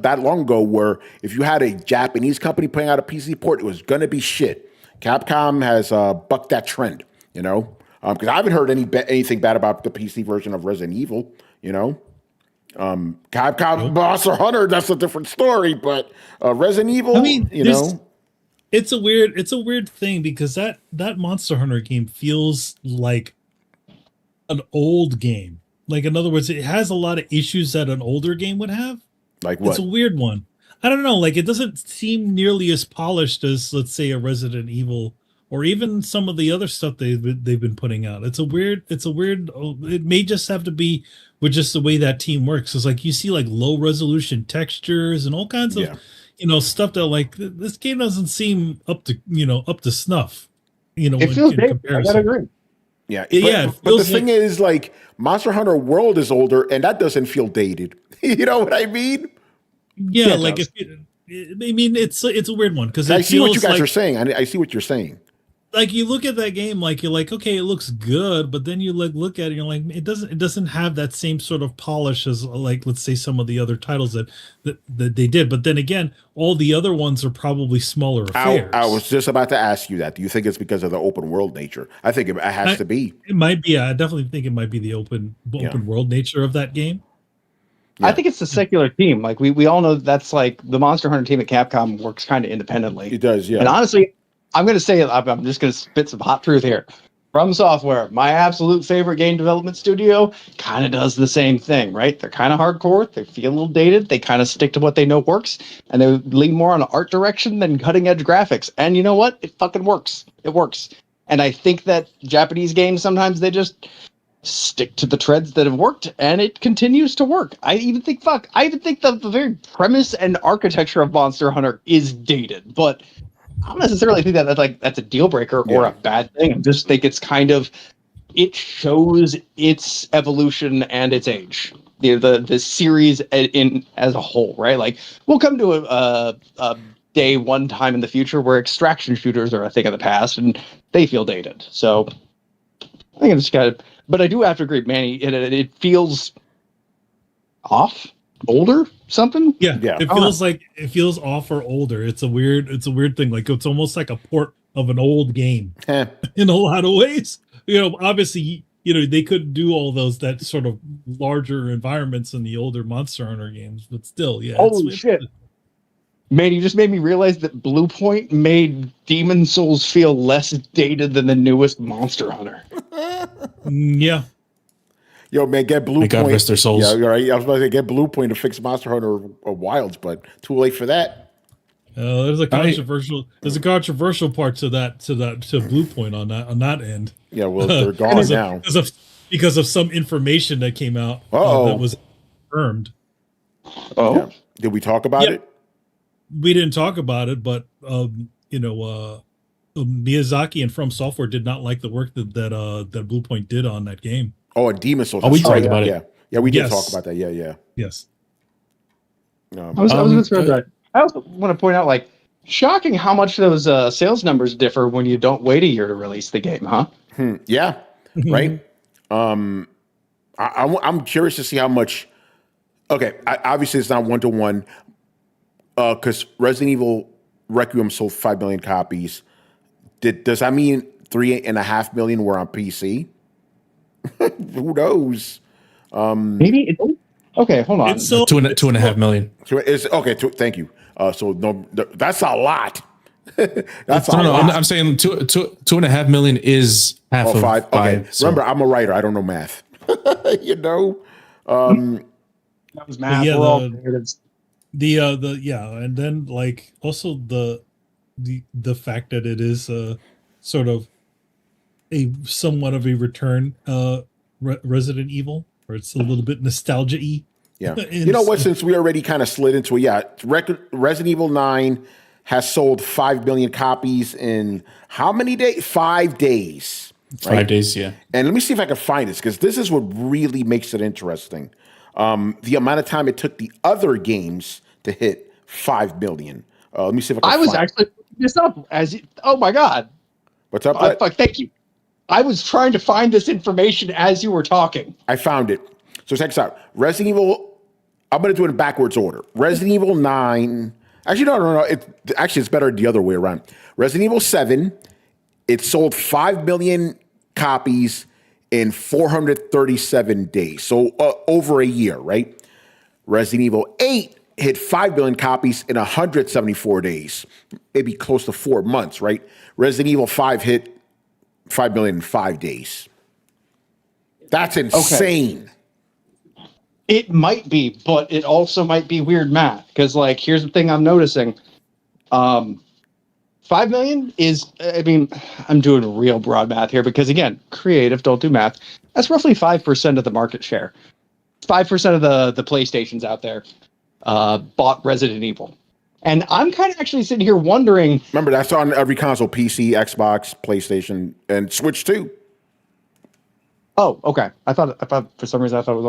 that long ago where if you had a Japanese company putting out a PC port, it was going to be shit. Capcom has bucked that trend, because I haven't heard anything bad about the PC version of Resident Evil, Capcom Monster Hunter, that's a different story, but Resident Evil,
It's a weird thing, because that Monster Hunter game feels like an old game. Like, in other words, it has a lot of issues that an older game would have.
Like what?
It's a weird one. I don't know. Like, it doesn't seem nearly as polished as, let's say, a Resident Evil or even some of the other stuff they've been putting out. It's a weird. It may just have to be with just the way that team works. It's like you see like low resolution textures and all kinds of stuff that like this game doesn't seem up to snuff.
It feels big. I gotta agree.
Yeah,
but
the thing is, like, Monster Hunter World is older, and that doesn't feel dated. You know what I mean?
Yeah, like it's a weird one, because
I see what you guys are saying. I see what you're saying.
Like, you look at that game, like, you're like, okay, it looks good, but then you like look at it, and you're like, it doesn't have that same sort of polish as, like, let's say some of the other titles that they did. But then again, all the other ones are probably smaller affairs.
I was just about to ask you that. Do you think it's because of the open world nature? I think it has to be.
It might be. I definitely think it might be the open world nature of that game.
Yeah. I think it's the secular team. Like, we all know that's like the Monster Hunter team at Capcom works kind of independently.
It does, yeah.
And honestly, I'm going to say, I'm just going to spit some hot truth here. From Software, my absolute favorite game development studio, kind of does the same thing, right? They're kind of hardcore. They feel a little dated. They kind of stick to what they know works, and they lean more on art direction than cutting edge graphics. And you know what? It fucking works. It works. And I think that Japanese games, sometimes they just stick to the treads that have worked, and it continues to work. I even think the very premise and architecture of Monster Hunter is dated, but I don't necessarily think that's a deal breaker or a bad thing. I just think it's it shows its evolution and its age. The series in as a whole, right? Like, we'll come to a day one time in the future where extraction shooters are a thing of the past and they feel dated. So I think it's but I do have to agree, Manny. It feels off. Older something.
It feels off or older. It's a weird thing. Like, it's almost like a port of an old game in a lot of ways. Obviously, they couldn't do all that sort of larger environments in the older Monster Hunter games, but still, yeah.
Holy shit, man! You just made me realize that Blue Point made Demon Souls feel less dated than the newest Monster Hunter.
Yeah.
Yo, man, get Blue Point.
God rest their souls.
Yeah, right. I was about to say, get Blue Point to fix Monster Hunter Wilds, but too late for that.
There's a controversial part to Blue Point on that end.
Yeah, well, they're gone now
because of some information that came out that was confirmed.
Oh,
yeah. Did we talk about it?
We didn't talk about it, but Miyazaki and From Software did not like the work that Blue Point did on that game.
Oh, and Demon Souls.
Oh, we talked about it.
Yeah, we did talk about that. Yeah.
Yes.
I was going to throw that. I also want to point out, like, Shocking how much those sales numbers differ when you don't wait a year to release the game, huh?
Yeah, right. I'm curious to see how much. Okay, obviously it's not 1-to-1 because Resident Evil Requiem sold 5 million copies. Does that mean 3.5 million were on PC? Who knows?
Maybe it. Okay, hold on.
It's so
2.5 million.
So it's okay. Thank you. So no, that's a lot. That's a
No,
lot.
I'm saying 2.5 million is half of
Five. Okay.
five. So.
Remember, I'm a writer. I don't know math. You know.
That was math.
yeah,
We're all
the-
creatives.
and then like also the fact that it is sort of a somewhat of a return Resident Evil, or it's a little bit nostalgia-y.
Yeah. You know what? Since we already kind of slid into it, yeah, Resident Evil 9 has sold 5 million copies in how many days? 5 days.
5 days, yeah.
And let me see if I can find this, because this is what really makes it interesting. The amount of time it took the other games to hit 5 million. Let me see if I can
I was
find
actually looking this up oh my god.
What's up? Brett?
Fuck, thank you. I was trying to find this information as you were talking.
I found it. So check this out. Resident Evil, I'm going to do it in backwards order. Resident Evil 9. Actually, no. It's better the other way around. Resident Evil 7, it sold 5 million copies in 437 days. So over a year, right? Resident Evil 8 hit 5 billion copies in 174 days. Maybe close to 4 months, right? Resident Evil 5 hit 5 billion in 5 days. That's insane.
It might be, but it also might be weird math. Because, like, here's the thing I'm noticing. 5 million is, I mean, I'm doing real broad math here because, again, creative, don't do math. That's roughly 5% of the market share. 5% of the PlayStations out there bought Resident Evil. And I'm kind of actually sitting here wondering.
Remember, that's on every console: PC, Xbox, PlayStation, and Switch too.
Oh, okay. I thought for some reason it was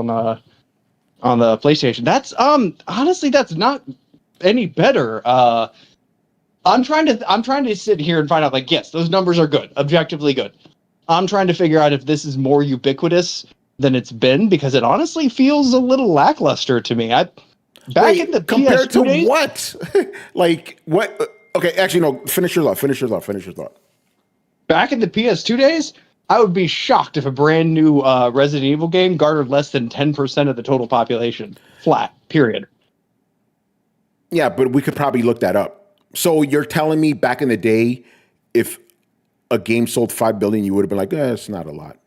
on the PlayStation. That's honestly, that's not any better. I'm trying to sit here and find out, like, yes, those numbers are good, objectively good. I'm trying to figure out if this is more ubiquitous than it's been, because it honestly feels a little lackluster to me. Back in the
compared
PS2
to
days,
what? Like what? Okay, actually, no. Finish your thought.
Back in the PS2 days, I would be shocked if a brand new Resident Evil game garnered less than 10% of the total population. Flat. Period.
Yeah, but we could probably look that up. So you're telling me back in the day, if a game sold 5 billion, you would have been like, it's not a lot.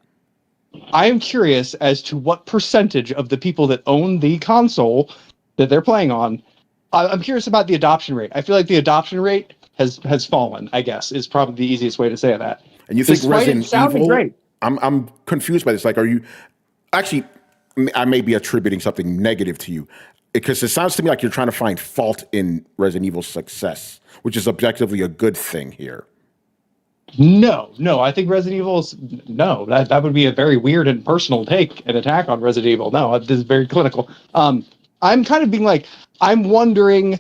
I am curious as to what percentage of the people that own the console that they're playing on. I'm curious about the adoption rate. I feel like the adoption rate has fallen, I guess, is probably the easiest way to say that.
And you think
Despite
Resident
it sounding
Evil?
great.
I'm confused by this. Like, are you actually? I may be attributing something negative to you, because it sounds to me like you're trying to find fault in Resident Evil's success, which is objectively a good thing here.
No, I think Resident Evil is that would be a very weird and personal take, an attack on Resident Evil. No, this is very clinical. I'm kind of being like, I'm wondering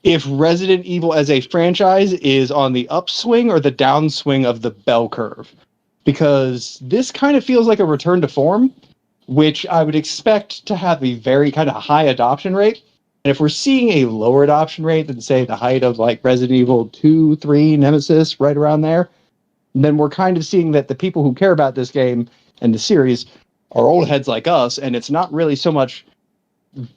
if Resident Evil as a franchise is on the upswing or the downswing of the bell curve, because this kind of feels like a return to form, which I would expect to have a very kind of high adoption rate. And if we're seeing a lower adoption rate than, say, the height of like Resident Evil 2, 3, Nemesis, right around there, then we're kind of seeing that the people who care about this game and the series are old heads like us, and it's not really so much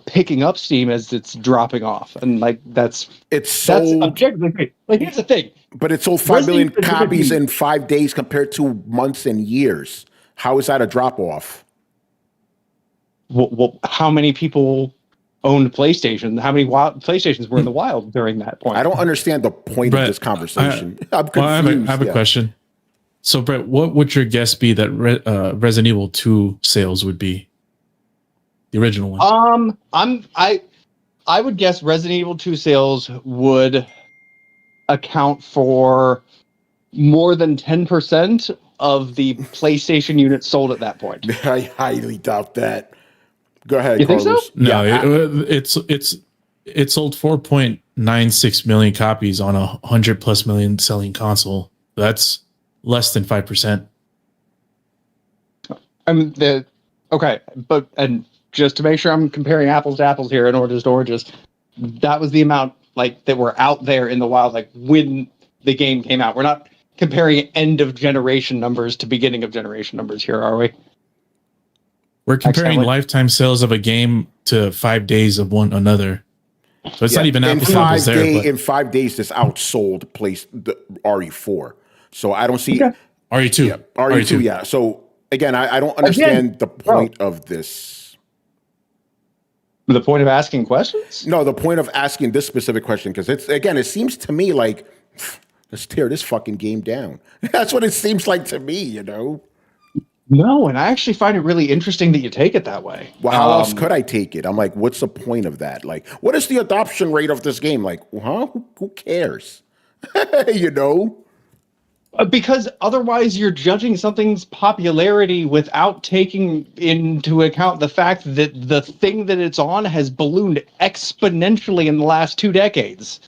picking up steam as it's dropping off. And like that's objectively great. Like, here's the thing.
But it sold 5 million copies in 5 days compared to months and years. How is that a drop off?
Well, how many people owned PlayStation? How many PlayStations were in the wild during that point?
I don't understand the point of this conversation. I'm confused.
I have a question. So, Brett, what would your guess be that Resident Evil 2 sales would be? The original one.
I would guess Resident Evil 2 sales would account for more than 10% of the PlayStation units sold at that point.
I highly doubt that. Go ahead.
You think so?
No, it sold 4.8 96 million copies on a 100+ million selling console. That's less than 5%.
Okay, but and just to make sure I'm comparing apples to apples here and oranges to oranges, that was the amount like that were out there in the wild, like when the game came out. We're not comparing end of generation numbers to beginning of generation numbers here, are we?
We're comparing
Accidentally.
lifetime sales of a game to 5 days of one another. So it's not even apples to apples there. But
In 5 days, this outsold the RE4. So I don't see
RE2.
Yeah, RE2. Yeah. So again, I don't understand the point of this.
The point of asking questions?
No, the point of asking this specific question, because it seems to me like let's tear this fucking game down. That's what it seems like to me, you know.
No, and I actually find it really interesting that you take it that way.
Well, how else could I take it? I'm like, what's the point of that? Like, what is the adoption rate of this game? Like, huh? Who cares? You know?
Because otherwise you're judging something's popularity without taking into account the fact that the thing that it's on has ballooned exponentially in the last 2 decades.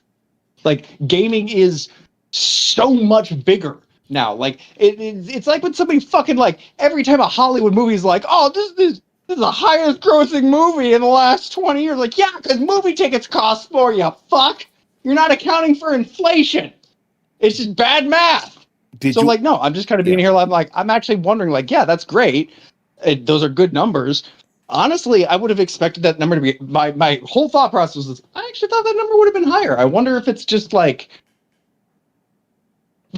Like, gaming is so much bigger now. Like, it's like when somebody fucking, like, every time a Hollywood movie is like, oh, this is the highest grossing movie in the last 20 years. Like, yeah, because movie tickets cost more, you fuck. You're not accounting for inflation. It's just bad math. No, I'm just kind of being here. I'm actually wondering, like, yeah, that's great. Those are good numbers. Honestly, I would have expected that number to be, my whole thought process was, I actually thought that number would have been higher. I wonder if it's just like,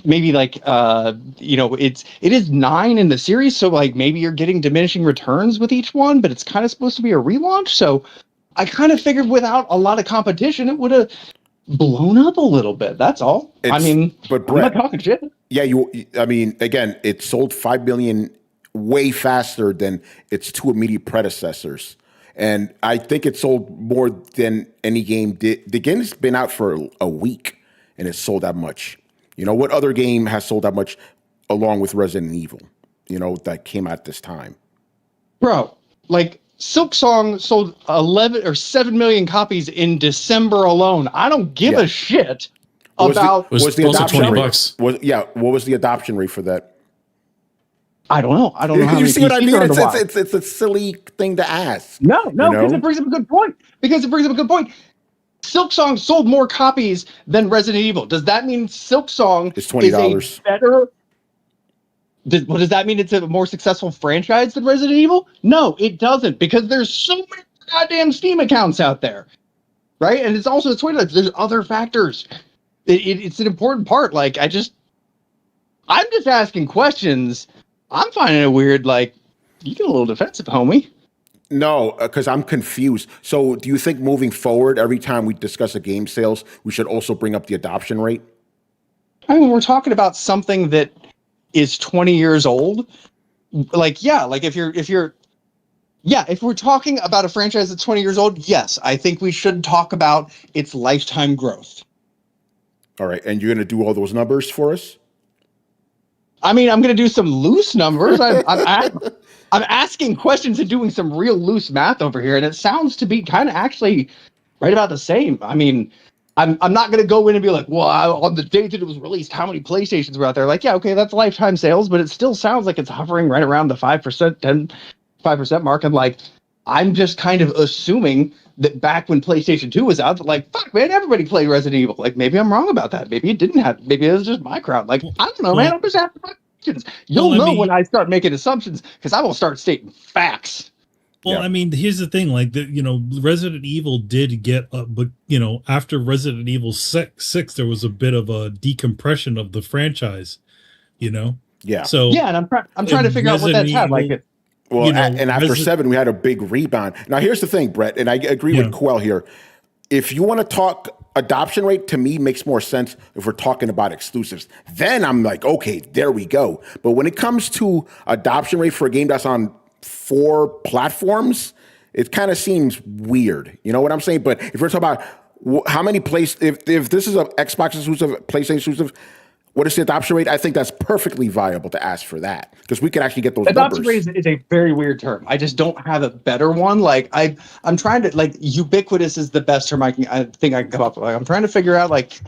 maybe like, it is 9 in the series. So like maybe you're getting diminishing returns with each one, but it's kind of supposed to be a relaunch. So I kind of figured without a lot of competition, it would have blown up a little bit. That's all.
But
I'm
Brett,
not talking shit.
Yeah, again, it sold 5 million way faster than its 2 immediate predecessors. And I think it sold more than any game did. The game's been out for a week and it sold that much. You know, what other game has sold that much along with Resident Evil, that came out this time?
Bro, like, Silk Song sold 11 or 7 million copies in December alone. I don't give a shit about
was the adoption rate.
What was the adoption rate for that?
I don't know. I don't know how
you
many
see what I mean?
PCs
It's a silly thing to ask.
No, because it brings up a good point. Silk Song sold more copies than Resident Evil. Does that mean Silk Song
is $20
a better? Does that mean it's a more successful franchise than Resident Evil? No, it doesn't, because there's so many goddamn Steam accounts out there, right? And it's also there's other factors. It's an important part. Like, I'm just asking questions. I'm finding it weird. Like, you get a little defensive, homie.
No, because I'm confused. So do you think moving forward, every time we discuss a game sales, we should also bring up the adoption rate?
I mean, we're talking about something that is 20 years old. Like, yeah, like if we're talking about a franchise that's 20 years old, yes, I think we should talk about its lifetime growth.
All right. And you're going to do all those numbers for us?
I mean, I'm going to do some loose numbers. I'm asking questions and doing some real loose math over here, and it sounds to be kind of actually right about the same. I mean, I'm not going to go in and be like, well, on the date that it was released, how many PlayStations were out there? Like, yeah, okay, that's lifetime sales, but it still sounds like it's hovering right around the 5% mark. And like, I'm just kind of assuming that back when PlayStation 2 was out, that like, fuck, man, everybody played Resident Evil. Like, maybe I'm wrong about that. Maybe maybe it was just my crowd. Like, I don't know, man. I'm just asking questions. You'll know when I start making assumptions, because I will start stating facts.
Well, I mean, here's the thing, like, Resident Evil did get, but, after Resident Evil 6, there was a bit of a decompression of the franchise,
Yeah.
So,
yeah, and I'm trying to figure out what that's had. Like,
well, and after 7, we had a big rebound. Now, here's the thing, Brett, and I agree with Quell here. If you want to talk adoption rate, to me, makes more sense if we're talking about exclusives. Then I'm like, okay, there we go. But when it comes to adoption rate for a game that's on 4 platforms, it kind of seems weird. You know what I'm saying? But if we're talking about how many if this is an Xbox exclusive, PlayStation exclusive, What is the adoption rate? I think that's perfectly viable to ask for that because we could actually get those
Adoption
numbers.
rate is a very weird term. I just don't have a better one. Like I'm trying to like ubiquitous is the best term I think I can come up with. Like, I'm trying to figure out like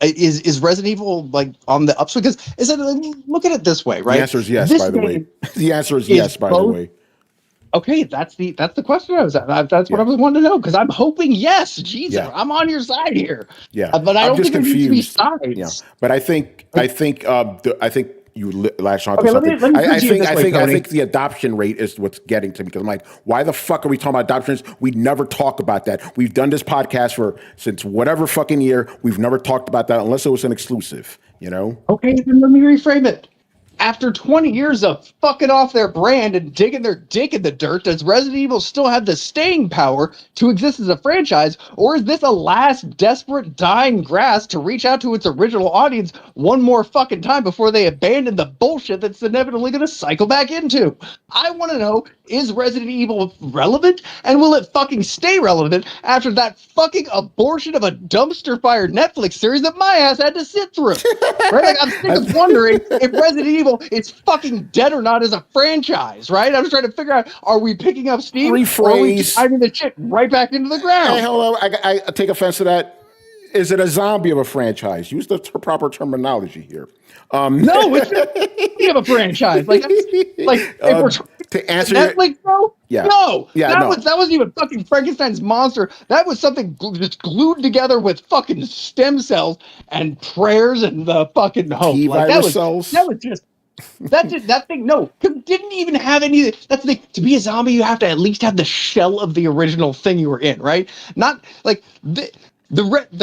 is Resident Evil like on the upswing? Because is it? Look at it this way, right?
The answer is yes.
This
By the way,
game
the answer is
is
yes. By the
both-
way,
Okay, that's the question I was at. That's what I was wanting to know because I'm hoping yes. Jesus,
Yeah.
I'm on your side here.
yeah.
But I
I'm
don't
just
think there needs to be
confused.
sides.
Yeah, but I think you latched on to
Okay, let me
something.
put you this way,
I
Tony.
think the adoption rate is what's getting to me because I'm like, why the fuck are we talking about adoptions? We never talk about that. We've done this podcast since whatever fucking year. We've never talked about that unless it was an exclusive. You know?
Okay, then let me reframe it. After 20 years of fucking off their brand and digging their dick in the dirt, does Resident Evil still have the staying power to exist as a franchise, or is this a last desperate dying grasp to reach out to its original audience one more fucking time before they abandon the bullshit that's inevitably going to cycle back into? I want to know, is Resident Evil relevant, and will it fucking stay relevant after that fucking abortion of a dumpster fire Netflix series that my ass had to sit through? Right? Like, I'm sick of wondering if Resident Evil is fucking dead or not as a franchise, right? I'm just trying to figure out, are we picking up steam or are we
Rephrase.
driving the shit right back into the
Hey,
ground?
hello. I take offense to that. Is it a zombie of a franchise? Use the proper terminology here.
No, it's not a franchise. Like if we're
to answer
Netflix, though?
Yeah.
No.
Yeah,
That
no.
wasn't even fucking Frankenstein's monster. That was something just glued together with fucking stem cells and prayers and the fucking hope. Like,
T-virus cells.
That was just that thing. No, 'cause it didn't even have any. That's the thing. To be a zombie, you have to at least have the shell of the original thing you were in, right? Not like the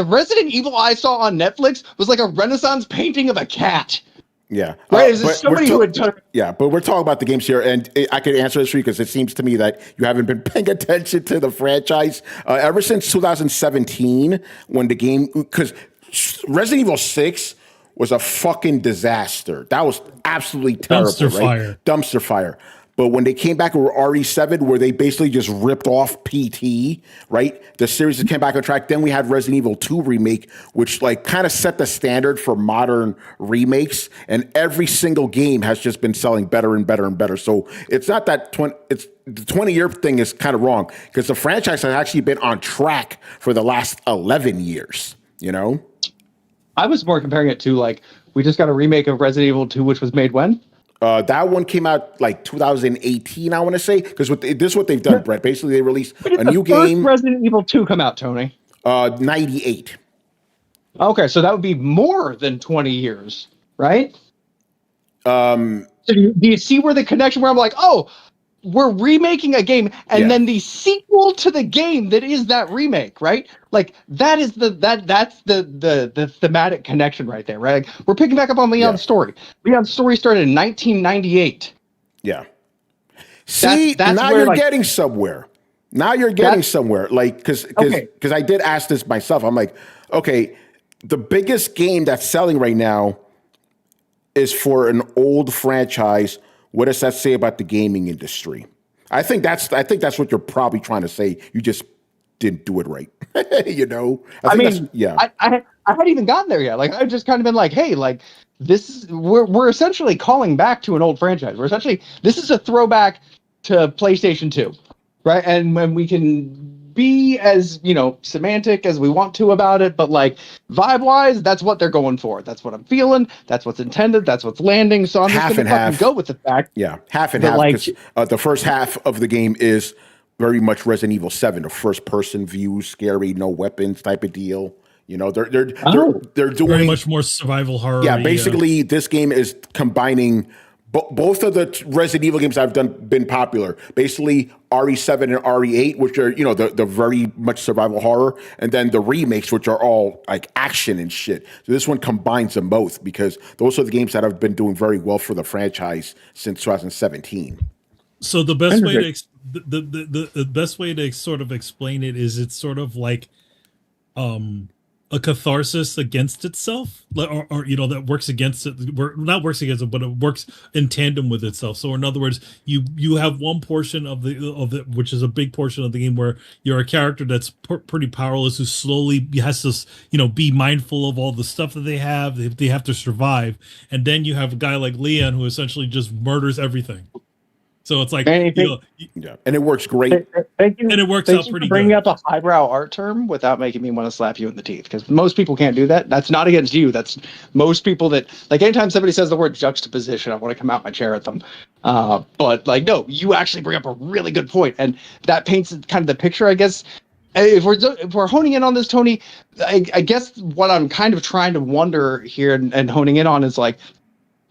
Resident Evil I saw on Netflix was like a Renaissance painting of a cat.
Yeah.
Right? Is
but
there somebody who had
Yeah, but we're talking about the games here, and I could answer this for you because it seems to me that you haven't been paying attention to the franchise ever since 2017 when the game, because Resident Evil 6 was a fucking disaster. That was absolutely terrible.
Dumpster
right?
fire.
Dumpster fire. But when they came back with RE7, where they basically just ripped off PT, right? The series that came back on track. Then we had Resident Evil 2 remake, which like kind of set the standard for modern remakes. And every single game has just been selling better and better and better. So it's not that the 20-year thing is kind of wrong because the franchise has actually been on track for the last 11 years. You know,
I was more comparing it to like we just got a remake of Resident Evil 2, which was made when?
that one came out like 2018, I want to say, because this is what they've done, Brett. Basically, they released a new game.
Resident Evil 2 come out, Tony?
98.
Okay, so that would be more than 20 years, right? So do you see where the connection? Where I'm like, oh, we're remaking a game, and
Yeah.
then the sequel to the game that is that remake, right? Like that is that's the thematic connection right there, right? Like, we're picking back up on Leon's story. Leon's story started in 1998.
Yeah. See,
that's
now
where,
you're
like-
getting somewhere. Now you're getting somewhere. Like, because
Okay.
I did ask this myself. I'm like, okay, the biggest game that's selling right now is for an old franchise. What does that say about the gaming industry? I think that's what you're probably trying to say. You just didn't do it right. You know?
I
think
mean,
that's- yeah.
I hadn't even gotten there yet. Like I've just kind of been like, hey, like we're essentially calling back to an old franchise. This is a throwback to PlayStation 2, right? And when we can be as semantic as we want to about it, but like vibe wise, that's what they're going for. That's what I'm feeling. That's what's intended. That's what's landing. So I'm
Half
just
and
gonna fucking
half.
go with the fact.
Yeah, half and
But,
half.
like-
Because the first half of the game is very much Resident Evil 7, a first-person view, scary, no weapons type of deal. You know, they're doing
Very much more survival horror.
Yeah, basically, this game is combining both of the Resident Evil games I've done been popular. Basically, RE7 and RE8, which are the very much survival horror, and then the remakes, which are all like action and shit. So this one combines them both because those are the games that have been doing very well for the franchise since 2017.
So the best way to the best way to sort of explain it is it's sort of like a catharsis against itself, or that works against it, not works against it, but it works in tandem with itself. So in other words, you have one portion of the which is a big portion of the game where you're a character that's pretty powerless, who slowly has to be mindful of all the stuff that they have. They have to survive, and then you have a guy like Leon who essentially just murders everything. So it's like,
yeah, and it works great.
Thank you.
And it works out pretty
bringing
good.
up a highbrow art term without making me want to slap you in the teeth, because most people can't do that. That's not against you. That's most people that, like, anytime somebody says the word juxtaposition, I want to come out my chair at them. But like, no, you actually bring up a really good point, and that paints kind of the picture, I guess. If we're honing in on this, Tony, I guess what I'm kind of trying to wonder here and honing in on is like,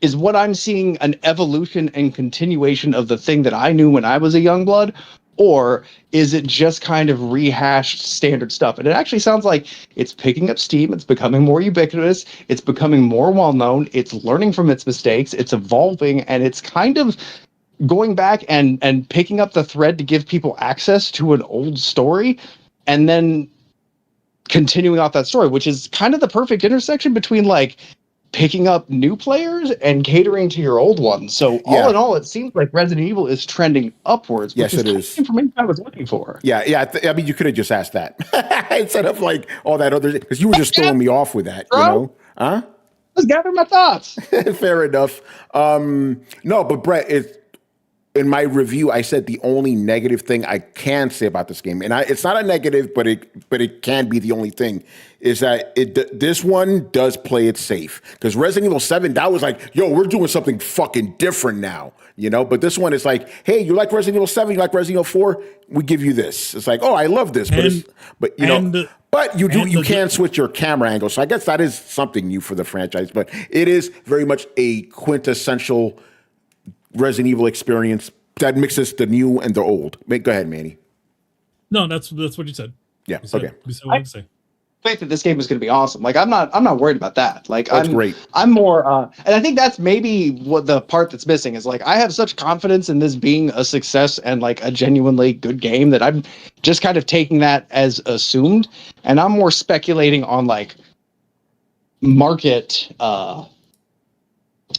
is what I'm seeing an evolution and continuation of the thing that I knew when I was a young blood, or is it just kind of rehashed standard stuff? And it actually sounds like it's picking up steam. It's becoming more ubiquitous. It's becoming more well-known. It's learning from its mistakes. It's evolving, and it's kind of going back and picking up the thread to give people access to an old story, and then continuing off that story, which is kind of the perfect intersection between like picking up new players and catering to your old ones. So all in all, it seems like Resident Evil is trending upwards. Which
Yes, it is.
The information I was looking for.
Yeah. I mean, you could have just asked that instead of like all that other, because you were just throwing me off with that, Huh?
Let's gather my thoughts.
Fair enough. No, but Brett, in my review, I said the only negative thing I can say about this game, and it's not a negative, but it can be the only thing, is that this one does play it safe. Because Resident Evil 7, that was like, yo, we're doing something fucking different now, But this one is like, hey, you like Resident Evil 7, you like Resident Evil 4, we give you this. It's like, oh, I love this, but you can switch your camera angle. So I guess that is something new for the franchise, but it is very much a quintessential Resident Evil experience that mixes the new and the old. Go ahead, Manny.
No, that's what you said.
Yeah.
You said,
Okay.
You said what you say.
I think that this game is going to be awesome. Like, I'm not worried about that. Like,
that's great.
I'm more, and I think that's maybe what the part that's missing is, like, I have such confidence in this being a success and like a genuinely good game that I'm just kind of taking that as assumed, and I'm more speculating on like market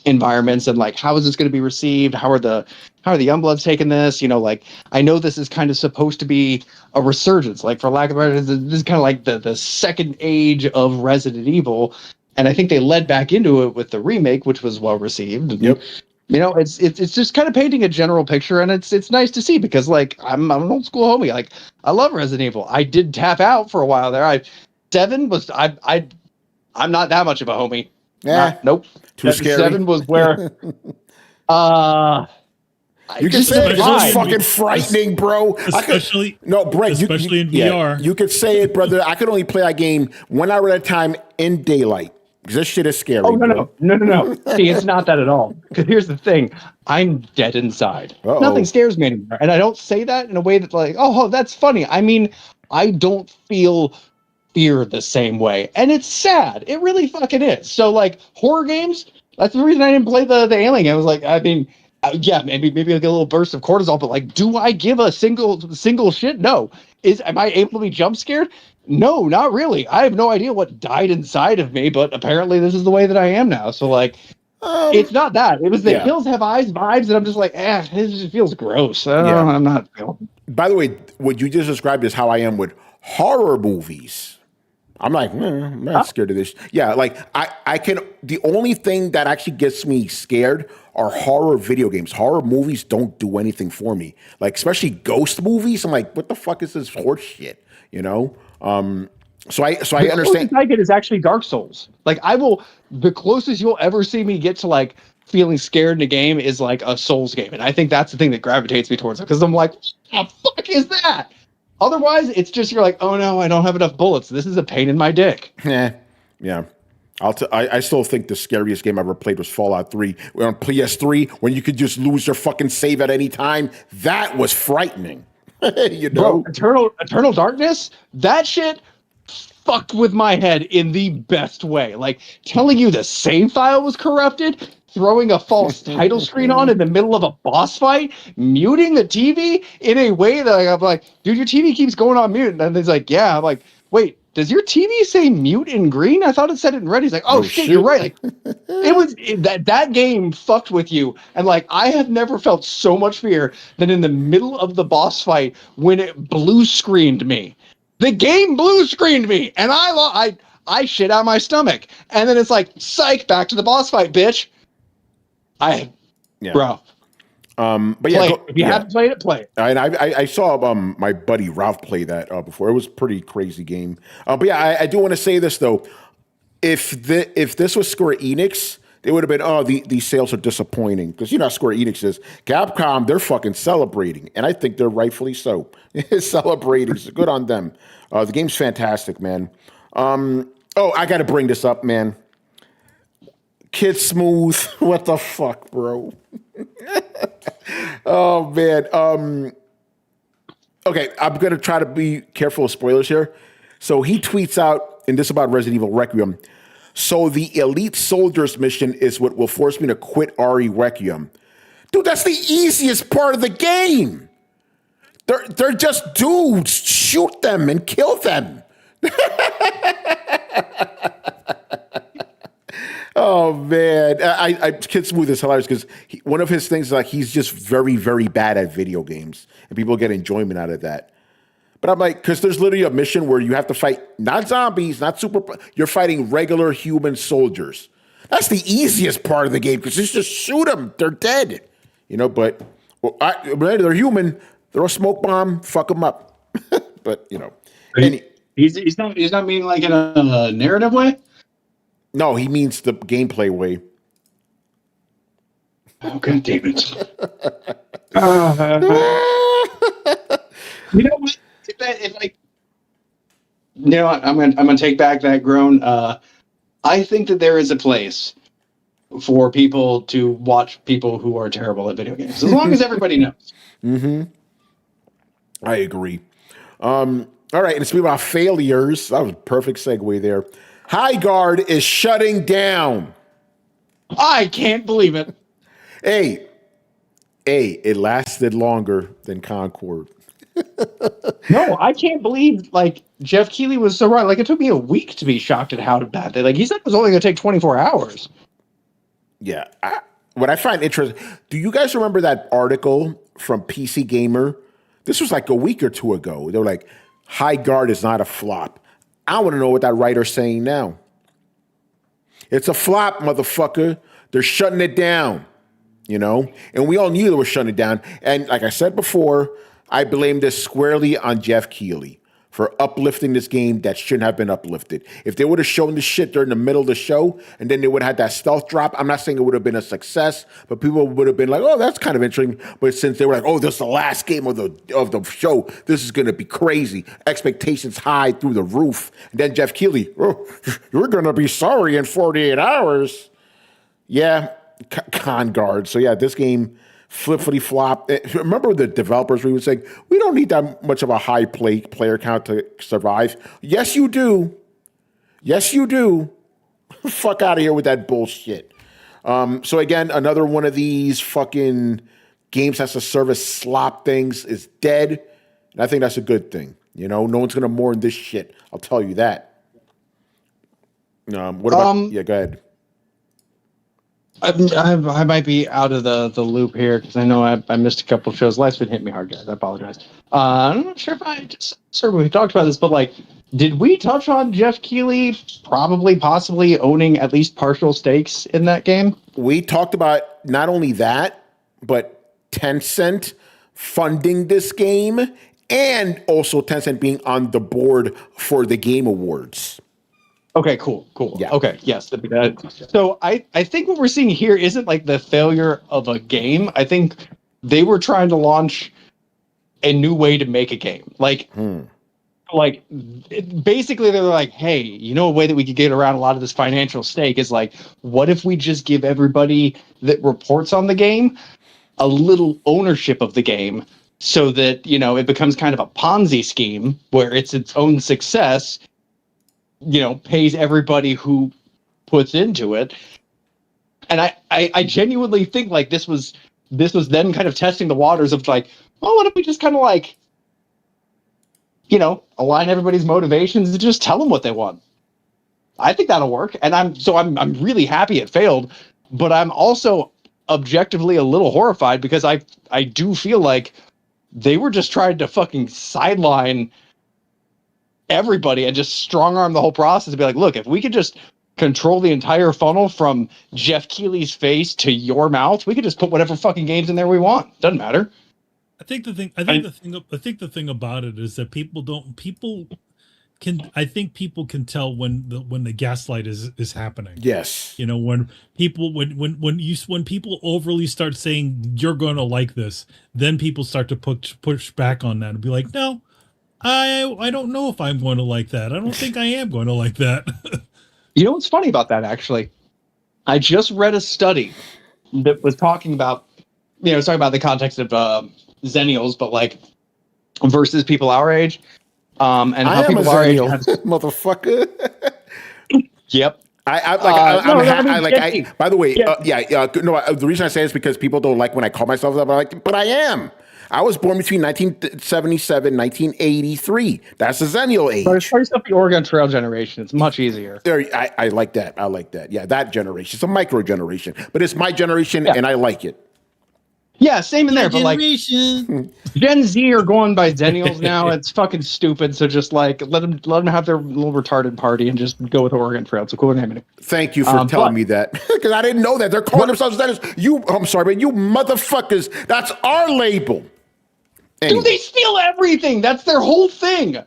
environments and like, how is this going to be received? How are the Youngbloods taking this? Like, I know this is kind of supposed to be a resurgence, like, for lack of a better, this is kind of like the second age of Resident Evil, and I think they led back into it with the remake, which was well received. And,
yep.
It's just kind of painting a general picture, and it's nice to see, because like I'm an old school homie. Like, I love Resident Evil. I did tap out for a while there. 7 was I'm not that much of a homie.
Yeah.
Nope.
Too scary.
7 was where
you can say it was fucking frightening, bro.
Especially
in
VR.
You could say it, brother. I could only play that game 1 hour at a time in daylight, because this shit is scary.
Oh, no. See, it's not that at all. Because here's the thing. I'm dead inside.
Uh-oh.
Nothing scares me anymore. And I don't say that in a way that's like, oh, that's funny. I mean, I don't feel fear the same way. And it's sad. It really fucking is. So, like, horror games, that's the reason I didn't play the Alien game. I was like, I mean, maybe I'll get a little burst of cortisol, but like, do I give a single shit? No. Am I able to be jump scared? No, not really. I have no idea what died inside of me, but apparently this is the way that I am now. So like, it's not that. It was the Hills Have Eyes vibes, and I'm just like, it just feels gross. I'm not feeling.
By the way, what you just described is how I am with horror movies. I'm like, I'm not scared of this. Yeah, like I can. The only thing that actually gets me scared are horror video games. Horror movies don't do anything for me. Like, especially ghost movies. I'm like, what the fuck is this horse shit? So I understand.
The I get is actually Dark Souls. Like, the closest you'll ever see me get to like feeling scared in a game is like a Souls game, and I think that's the thing that gravitates me towards it, because I'm like, what the fuck is that? Otherwise, it's just, you're like, oh no, I don't have enough bullets. This is a pain in my dick.
Yeah. I still think the scariest game I ever played was Fallout 3 on PS3, when you could just lose your fucking save at any time. That was frightening.
Bro, Eternal Darkness, that shit fucked with my head in the best way. Like, telling you the save file was corrupted, throwing a false title screen on in the middle of a boss fight, muting the TV in a way that I'm like, dude, your TV keeps going on mute. And he's like, yeah. I'm like, wait, does your TV say mute in green? I thought it said it in red. He's like, oh shit, you're right. Like, that game fucked with you. And like, I have never felt so much fear than in the middle of the boss fight when it blue screened me. The game blue screened me, and I shit out my stomach. And then it's like, psych, back to the boss fight, bitch. Bro.
But yeah,
if you haven't played it, play it.
And I saw my buddy Ralph play that before. It was a pretty crazy game. But yeah, I do want to say this though. If this was Square Enix, they would have been, these sales are disappointing, because you know how Square Enix is. Capcom, they're fucking celebrating, and I think they're rightfully so. Celebrating, so good on them. The game's fantastic, man. I got to bring this up, man. Kid Smooth, what the fuck, bro? Oh man. Okay, I'm gonna try to be careful of spoilers here. So he tweets out, and this is about Resident Evil Requiem. So the Elite Soldiers mission is what will force me to quit RE Requiem. Dude, that's the easiest part of the game. They're just dudes. Shoot them and kill them. Oh man, Kid Smooth is hilarious because one of his things is like he's just very, very bad at video games, and people get enjoyment out of that. But I'm like, because there's literally a mission where you have to fight not zombies, not you're fighting regular human soldiers. That's the easiest part of the game because you just shoot them, they're dead. You know, but they're human. Throw a smoke bomb, fuck them up. But you know,
he's not meaning like in a narrative way.
No, he means the gameplay way.
Oh, God damn it. You know what? I'm gonna take back that groan. I think that there is a place for people to watch people who are terrible at video games, as long as everybody knows.
Mm-hmm. I agree. All right, and speaking about failures, that was a perfect segue there. Highguard is shutting down.
I can't believe it.
Hey, it lasted longer than Concord.
No, I can't believe like Jeff Keighley was so right. Like it took me a week to be shocked at how bad they he said it was only going to take 24 hours.
Yeah. What I find interesting, do you guys remember that article from PC Gamer? This was like a week or two ago. They were like, Highguard is not a flop. I want to know what that writer's saying now. It's a flop, motherfucker. They're shutting it down, you know? And we all knew they were shutting it down. And like I said before, I blame this squarely on Jeff Keighley for uplifting this game that shouldn't have been uplifted. If they would have shown the shit during the middle of the show and then they would have had that stealth drop, I'm not saying it would have been a success, but people would have been like, oh, that's kind of interesting. But since they were like, oh, this is the last game of the show, this is going to be crazy. Expectations high through the roof. And then Jeff Keighley, oh, you're going to be sorry in 48 hours. Yeah, con guard. So yeah, this game flippity-flop. Remember the developers we were saying, we don't need that much of a high player count to survive. Yes, you do. Yes, you do. Fuck out of here with that bullshit. So again, another one of these fucking games as a service slop things is dead. And I think that's a good thing. You know, no one's going to mourn this shit. I'll tell you that. What about, yeah, go ahead.
I might be out of the loop here because I know I missed a couple of shows. Life's been hitting me hard, guys. I apologize. I'm not sure if we talked about this, but like, did we touch on Jeff Keighley possibly owning at least partial stakes in that game?
We talked about not only that, but Tencent funding this game and also Tencent being on the board for the Game Awards.
Okay, cool.
Yeah.
Okay, yes. So I think what we're seeing here isn't like the failure of a game. I think they were trying to launch a new way to make a game. Basically they're like, hey, you know, a way that we could get around a lot of this financial stake is like, what if we just give everybody that reports on the game a little ownership of the game so that, you know, it becomes kind of a Ponzi scheme where it's its own success, you know, pays everybody who puts into it. And I genuinely think like this was them kind of testing the waters of like, well, what if we just kind of like align everybody's motivations and just tell them what they want. I think that'll work. And I'm really happy it failed, but I'm also objectively a little horrified because I do feel like they were just trying to fucking sideline everybody and just strong arm the whole process and be like, look, if we could just control the entire funnel from Jeff Keighley's face to your mouth, we could just put whatever fucking games in there we want. Doesn't matter.
I think the thing about it is that people can tell when the gaslight is happening.
Yes.
When people overly start saying you're going to like this, then people start to push back on that and be like, no, I don't know if I'm going to like that. I don't think I am going to like that.
You know what's funny about that, actually? I just read a study that was talking about, talking about the context of Zennials, but like versus people our age. And how people our age
motherfucker.
Yep.
By the way,
Yeah.
the reason I say it is because people don't like when I call myself that, but I am. I was born between 1977 and 1983. That's the Zennial age.
But it's first up the Oregon Trail generation. It's much easier.
I like that. I like that. Yeah, that generation. It's a micro generation, but it's my generation, and I like it.
Yeah, same in there. But like Gen Z are going by Zennials now. It's fucking stupid. So just like let them have their little retarded party and just go with Oregon Trail. It's a cool name.
Thank you for telling me that because I didn't know that they're calling themselves Zennials. I'm sorry, but you motherfuckers. That's our label. Anyway.
Dude, they steal everything. That's their whole thing.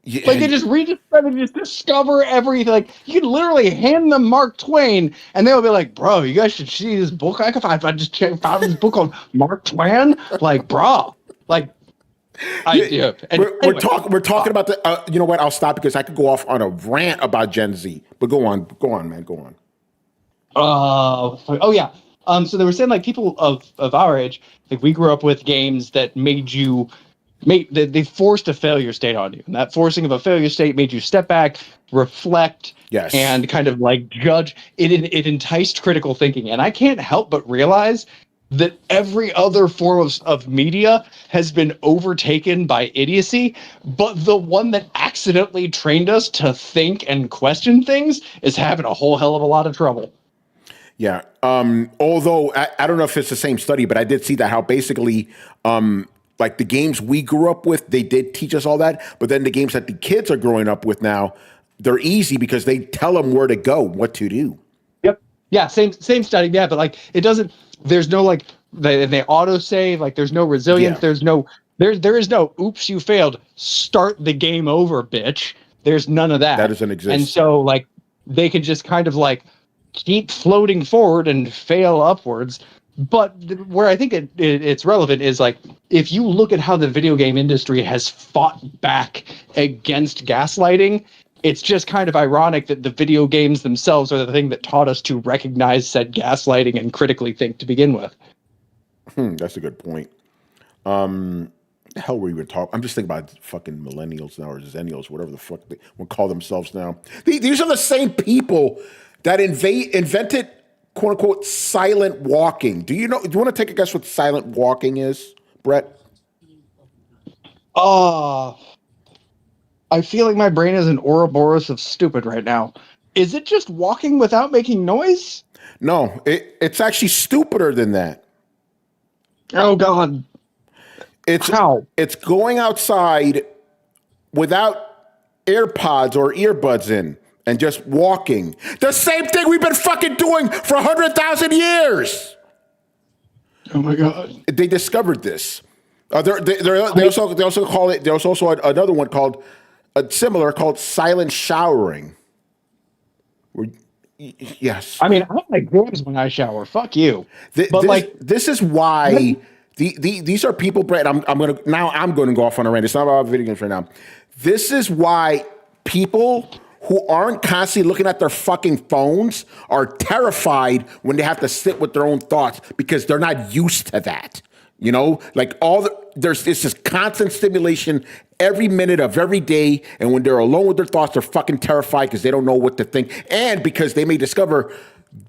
Yeah.
Like they just just discover everything. Like you could literally hand them Mark Twain, and they'll be like, "Bro, you guys should see this book. I just found this book called Mark Twain. Like, bro, like,
we're talking about the. You know what? I'll stop because I could go off on a rant about Gen Z. But go on, man, go on.
Oh yeah. So they were saying like people of our age, like we grew up with games that they forced a failure state on you, and that forcing of a failure state made you step back, reflect,
yes,
and kind of like judge. It enticed critical thinking, and I can't help but realize that every other form of media has been overtaken by idiocy, but the one that accidentally trained us to think and question things is having a whole hell of a lot of trouble.
Yeah. Although I don't know if it's the same study, but I did see that how basically, like the games we grew up with, they did teach us all that. But then the games that the kids are growing up with now, they're easy because they tell them where to go, what to do.
Yep. Yeah. Same study. Yeah. But like, it doesn't, there's no like, they auto save, like there's no resilience.
Yeah.
There is no, oops, you failed. Start the game over, bitch. There's none of that.
That doesn't exist.
And so like, they can just kind of like, keep floating forward and fail upwards. But where I think it's relevant is like if you look at how the video game industry has fought back against gaslighting, it's just kind of ironic that the video games themselves are the thing that taught us to recognize said gaslighting and critically think to begin with.
That's a good point. The hell were we even talking? I'm just thinking about fucking millennials now or Zennials, whatever the fuck they will call themselves now. These are the same people that invented, quote unquote, silent walking. Do you want to take a guess what silent walking is, Brett?
I feel like my brain is an Ouroboros of stupid right now. Is it just walking without making noise?
No, it's actually stupider than that.
Oh God.
It's going outside without AirPods or earbuds in. And just walking. The same thing we've been fucking doing for 100,000 years.
Oh my God.
They discovered this. They also call it, there's also another one called, similar, called silent showering. Yes.
I mean, I don't like games when I shower. Fuck you.
This is why these are people, Brett, I'm going to go off on a rant. It's not about video games right now. This is why people who aren't constantly looking at their fucking phones are terrified when they have to sit with their own thoughts because they're not used to that. Like there's this constant stimulation every minute of every day. And when they're alone with their thoughts, they're fucking terrified because they don't know what to think. And because they may discover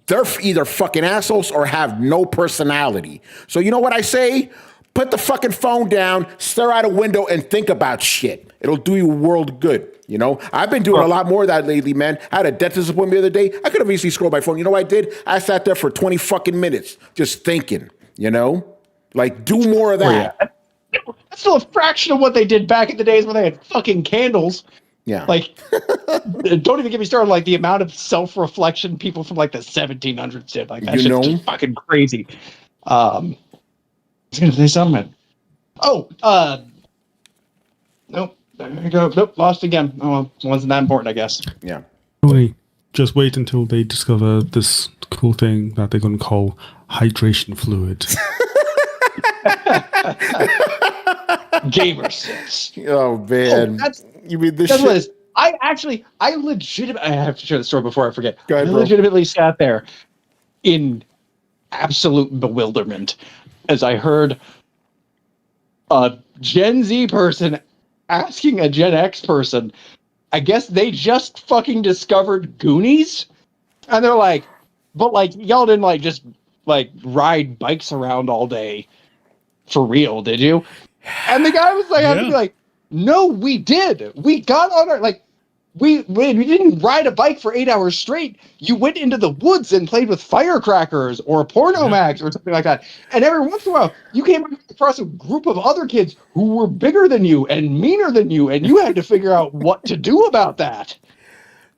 they're either fucking assholes or have no personality. So you know what I say? Put the fucking phone down, stare out a window, and think about shit. It'll do you a world of good. You know, I've been doing a lot more of that lately, man. I had a dentist appointment the other day. I could have easily scrolled my phone. You know what I did? I sat there for 20 fucking minutes just thinking, you know? Like, do more of that.
That's still a fraction of what they did back in the days when they had fucking candles.
Yeah.
Like, don't even get me started. Like, the amount of self-reflection people from, like, the 1700s did. Like, that shit's just fucking crazy. I was going to say something. Nope. There you go. Nope, lost again. Oh, well, it wasn't that important, I guess.
Yeah.
Just wait until they discover this cool thing that they're going to call hydration fluid.
Gamer sense.
Oh, man. You mean this shit?
What it is. I legitimately, I have to share the story before I forget.
Go ahead,
I
bro.
legitimately sat there in absolute bewilderment as I heard a Gen Z person asking a Gen X person, I guess they just fucking discovered Goonies? And they're like, but like, y'all didn't like just like ride bikes around all day for real, did you? And the guy was like, I'd be like, no, we did. We got on our, like, we didn't ride a bike for 8 hours straight. You went into the woods and played with firecrackers or porno mags or something like that. And every once in a while, you came across a group of other kids who were bigger than you and meaner than you, and you had to figure out what to do about that.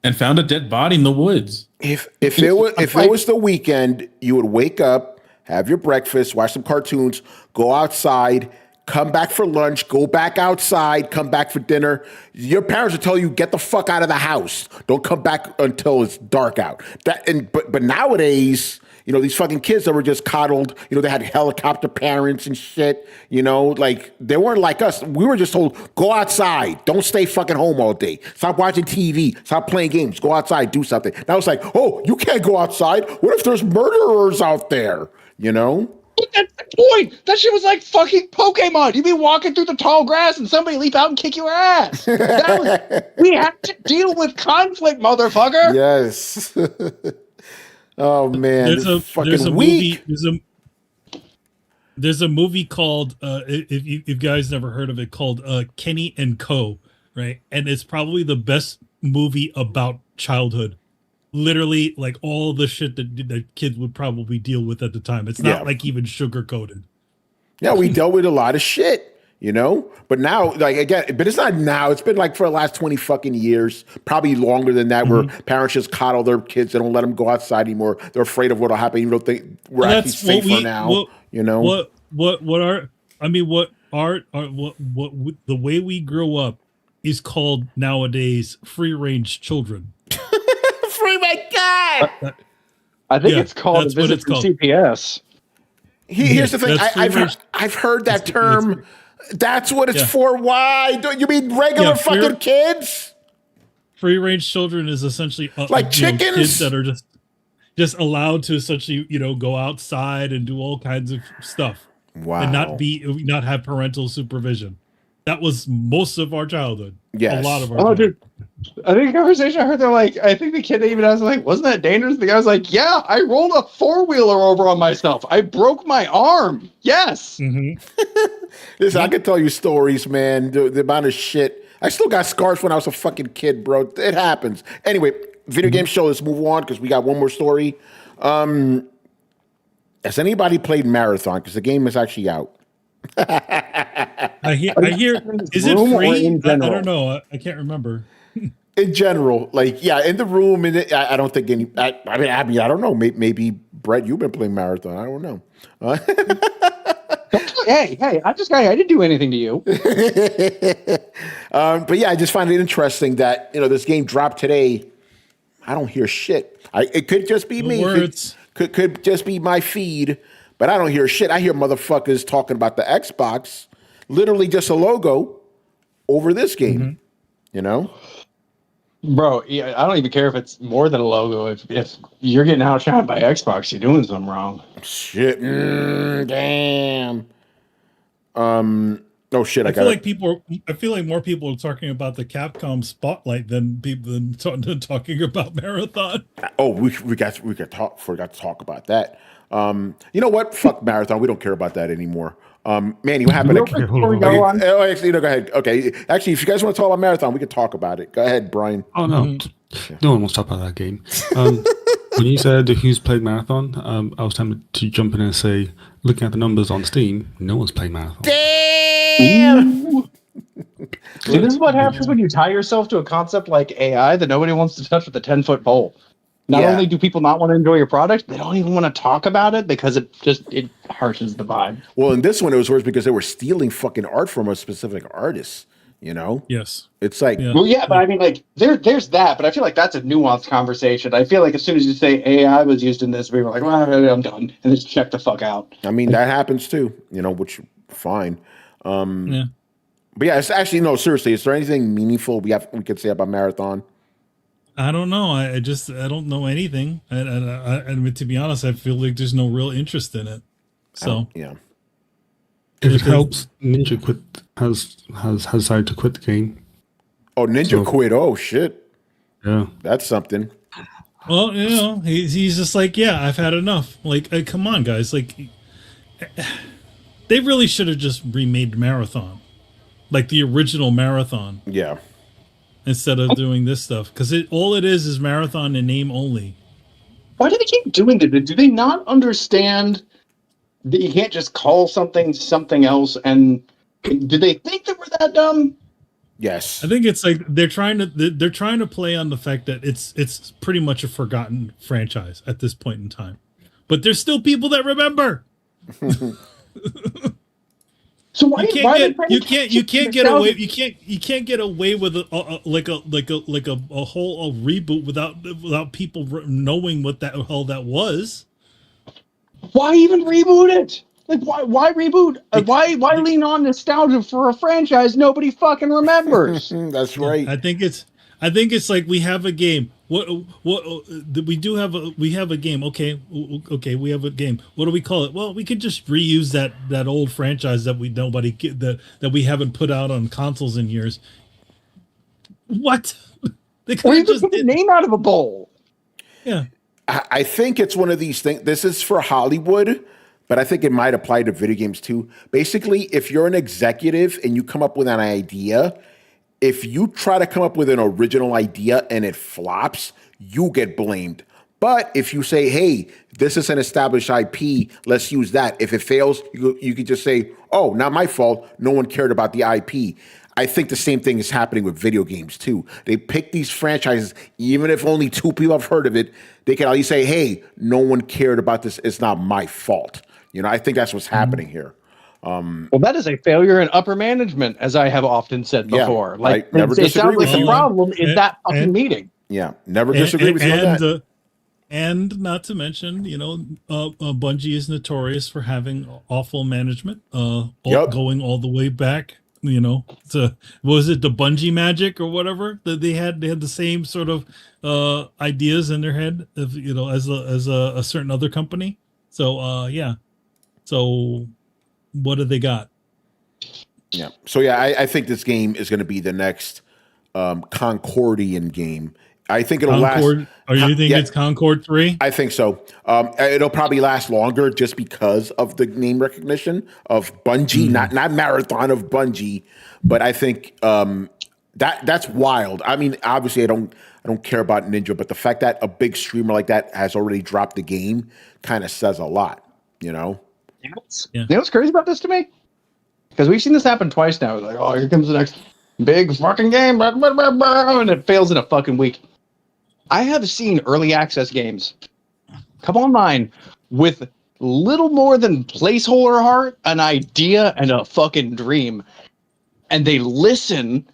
And found a dead body in the woods.
If it was the weekend, you would wake up, have your breakfast, watch some cartoons, go outside, come back for lunch, go back outside, come back for dinner. Your parents will tell you, get the fuck out of the house. Don't come back until it's dark out. But nowadays, you know, these fucking kids that were just coddled, you know, they had helicopter parents and shit, you know, like they weren't like us. We were just told, go outside. Don't stay fucking home all day. Stop watching TV. Stop playing games. Go outside, do something. Now it's like, oh, you can't go outside. What if there's murderers out there? You know?
That's the point. That shit was like fucking Pokemon. You'd be walking through the tall grass and somebody leap out and kick your ass. We had to deal with conflict, motherfucker.
Yes. Oh man,
there's a movie. There's a movie called if you guys never heard of it, called Kenny and Co. Right, and it's probably the best movie about childhood. Literally, like all the shit that kids would probably deal with at the time. It's not like even sugar coated. Yeah,
we dealt with a lot of shit, you know. But now, like again, but it's not now. It's been like for the last 20 fucking years, probably longer than that, where parents just coddle their kids. They don't let them go outside anymore. They're afraid of what'll happen, even though we're actually safer now. You know what the way we grow up is called nowadays free range children. Free my God!
I think it's called a visit from CPS.
Here's the thing. I've heard that term. That's what it's for. Why? Don't you mean regular fucking kids?
Free range children is essentially
like chickens,
kids that are just allowed to essentially, you know, go outside and do all kinds of stuff.
Wow.
And not have parental supervision. That was most of our childhood.
Yes.
A lot of our childhood.
Dude. I think a conversation I heard, they're like, I think the kid even asked, like, wasn't that dangerous? The guy was like, yeah, I rolled a four-wheeler over on myself. I broke my arm. Yes.
Mm-hmm. Listen, I could tell you stories, man. The amount of shit. I still got scars when I was a fucking kid, bro. It happens. Anyway, video game show. Let's move on because we got one more story. Has anybody played Marathon? Because the game is actually out.
I hear. Is it free? I don't know. I can't remember.
In general, like in the room, and I don't think any. I mean, I don't know. Maybe Brett, you've been playing Marathon. I don't know.
Hey! I didn't do anything to you.
But yeah, I just find it interesting that this game dropped today. I don't hear shit. It could just be me. Could just be my feed. But I don't hear shit. I hear motherfuckers talking about the Xbox, literally just a logo over this game.
Mm-hmm.
Bro, yeah, I don't even care if it's more than a logo. If you're getting outshined by Xbox, you're doing something wrong.
Shit. Damn. Oh shit!
I
I
feel
got
like I feel like more people are talking about the Capcom spotlight than talking about Marathon.
Oh, we forgot to talk about that. You know what? Fuck Marathon. We don't care about that anymore. Manny, what happened?
Real quick before we go on.
Oh, actually, no, go ahead. Okay, actually, if you guys want to talk about Marathon, we can talk about it. Go ahead, Brian.
Oh no, no one wants to talk about that game. When you said who's played Marathon, I was tempted to jump in and say, looking at the numbers on Steam, no one's played Marathon.
Damn! See, this is what happens when you tie yourself to a concept like AI that nobody wants to touch with a 10-foot pole. Not only do people not want to enjoy your product, they don't even want to talk about it because it harshes the vibe.
Well, in this one, it was worse because they were stealing fucking art from a specific artist. You know?
Yes.
It's like,
Well, yeah, but I mean, like, there's that, but I feel like that's a nuanced conversation. I feel like as soon as you say AI was used in this, we were like, well, I'm done, and just check the fuck out.
I mean, that happens too. You know, which fine.
Yeah.
But yeah, it's actually no. Seriously, is there anything meaningful we could say about Marathon?
I don't know. I don't know anything. And I mean, to be honest, I feel like there's no real interest in it. So
Yeah.
If it helps, Ninja has decided to quit the game.
Oh, Ninja quit. Oh shit.
Yeah.
That's something.
Well, you know, he's just like, yeah, I've had enough. Like, come on, guys. Like, they really should have just remade Marathon, like the original Marathon,
Yeah.
instead of doing this stuff. Because all it is Marathon in name only.
Why do they keep doing that? Do they not understand that you can't just call something else? And do they think that we're that dumb?
Yes.
I think it's like they're trying to play on the fact that it's pretty much a forgotten franchise at this point in time, but there's still people that remember.
So why
you can't get away with a whole reboot without people knowing what the hell that was.
Why even reboot it? Like why reboot? Why lean on nostalgia for a franchise nobody fucking remembers?
That's right.
I think it's like we have a game. We have a game. Okay, we have a game. What do we call it? Well, we could just reuse that old franchise that we haven't put out on consoles in years. What?
Or you just put the name out of a bowl.
Yeah.
I think it's one of these things. This is for Hollywood, but I think it might apply to video games too. Basically, if you're an executive and you come up with an idea, if you try to come up with an original idea and it flops, you get blamed. But if you say, hey, this is an established IP, let's use that. If it fails, you could just say, oh, not my fault. No one cared about the IP. I think the same thing is happening with video games too. They pick these franchises, even if only 2 people have heard of it, they can at least say, hey, no one cared about this. It's not my fault. You know, I think that's what's happening here.
Well, that is a failure in upper management, as I have often said before.
Yeah, I never
it sounds like the
you.
problem is that fucking meeting.
Yeah, never disagree with you on that.
And not to mention, you know, Bungie is notorious for having awful management, going all the way back. You know, was it the Bungie magic or whatever that they had? They had the same sort of ideas in their head, as a certain other company. So yeah. So what do they got?
Yeah. So yeah, I think this game is going to be the next Concordian game. I think it'll last.
Or you think it's Concord 3?
I think so. It'll probably last longer just because of the name recognition of Bungie, not Marathon, of Bungie. But I think that's wild. I mean, obviously, I don't care about Ninja, but the fact that a big streamer like that has already dropped the game kind of says a lot. You know.
Yeah. You know what's crazy about this to me? Because we've seen this happen twice now. It's like, oh, here comes the next big fucking game, and it fails in a fucking week. I have seen early access games come online with little more than placeholder heart, an idea, and a fucking dream. And they listen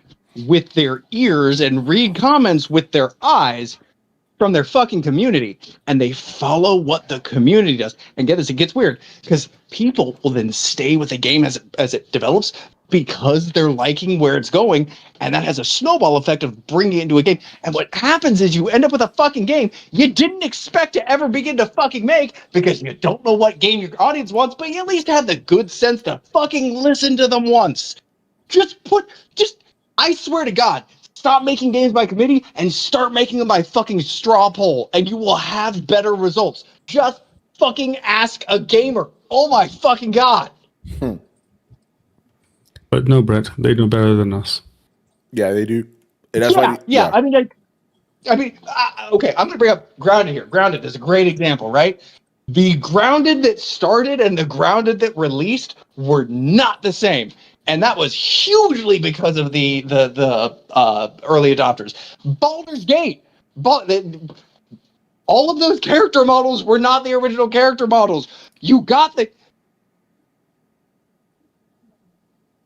with their ears and read comments with their eyes from their fucking community. And they follow what the community does. And get this, it gets weird because people will then stay with the game as it develops because they're liking where it's going, and that has a snowball effect of bringing it into a game. And what happens is you end up with a fucking game you didn't expect to ever begin to fucking make because you don't know what game your audience wants, but you at least have the good sense to fucking listen to them once. I swear to God, stop making games by committee and start making them by fucking straw poll, and you will have better results. Just fucking ask a gamer. Oh my fucking God.
But no, Brett, they know better than us.
Yeah, they do. And that's
I mean, okay, I'm going to bring up Grounded here. Grounded is a great example, right? The Grounded that started and the Grounded that released were not the same. And that was hugely because of the early adopters. Baldur's Gate. All of those character models were not the original character models. You got the...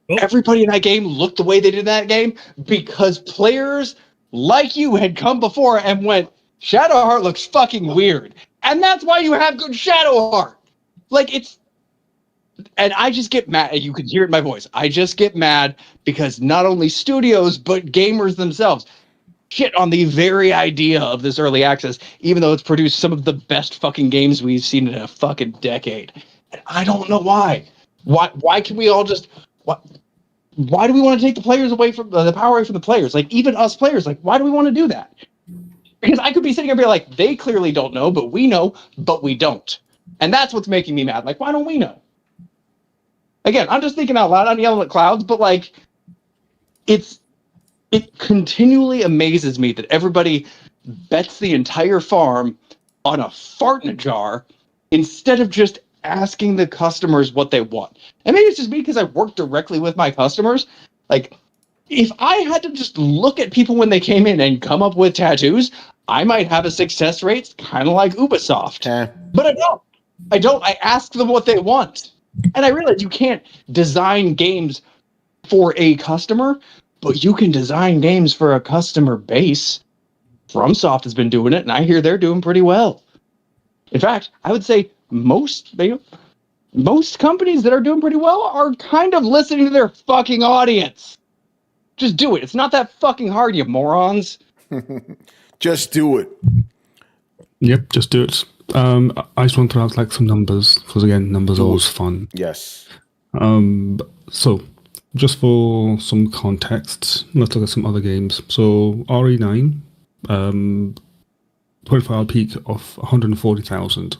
Oh.
Everybody in that game looked the way they did in that game because players like you had come before and went, Shadowheart looks fucking weird. And that's why you have good Shadowheart. Like, it's... And I just get mad. You can hear it in my voice. I just get mad because not only studios, but gamers themselves shit on the very idea of this early access, even though it's produced some of the best fucking games we've seen in a fucking decade. And I don't know why. Why can we all just... Why do we want to take the players away from the power away from the players? Like, even us players, like, why do we want to do that? Because I could be sitting here and be like, they clearly don't know, but we know, but we don't. And that's what's making me mad. Like, why don't we know? Again, I'm just thinking out loud. I'm yelling at clouds, but like, it continually amazes me that everybody bets the entire farm on a fart in a jar instead of just asking the customers what they want. And maybe it's just me because I work directly with my customers. Like, if I had to just look at people when they came in and come up with tattoos, I might have a success rate kind of like Ubisoft. But I don't. I ask them what they want. And I realize you can't design games for a customer, but you can design games for a customer base. FromSoft has been doing it, and I hear they're doing pretty well. In fact, I would say most companies that are doing pretty well are kind of listening to their fucking audience. Just do it. It's not that fucking hard, you morons.
Just do it.
Yep, just do it. I just want to add like some numbers because again, numbers are always fun.
Yes.
So just for some context, let's look at some other games. So RE9, 24-hour peak of 140,000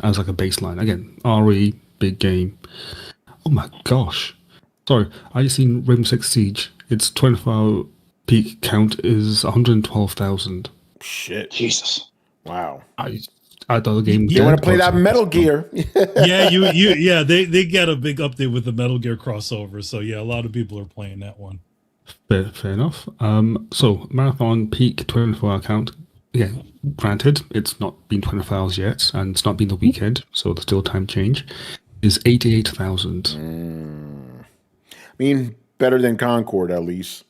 as like a baseline. Again, RE, big game. Oh my gosh. Sorry, I just seen Rainbow Six Siege. Its 24-hour peak count is 112,000.
Shit.
Jesus.
Wow.
I thought the game.
You want to play that Metal Gear?
Yeah, they got a big update with the Metal Gear crossover. So yeah, a lot of people are playing that one.
Fair enough. So Marathon peak 24-hour count. Again, granted, it's not been 24 hours yet, and it's not been the weekend, so there's still time change. Is 88,000.
I mean, better than Concord at least.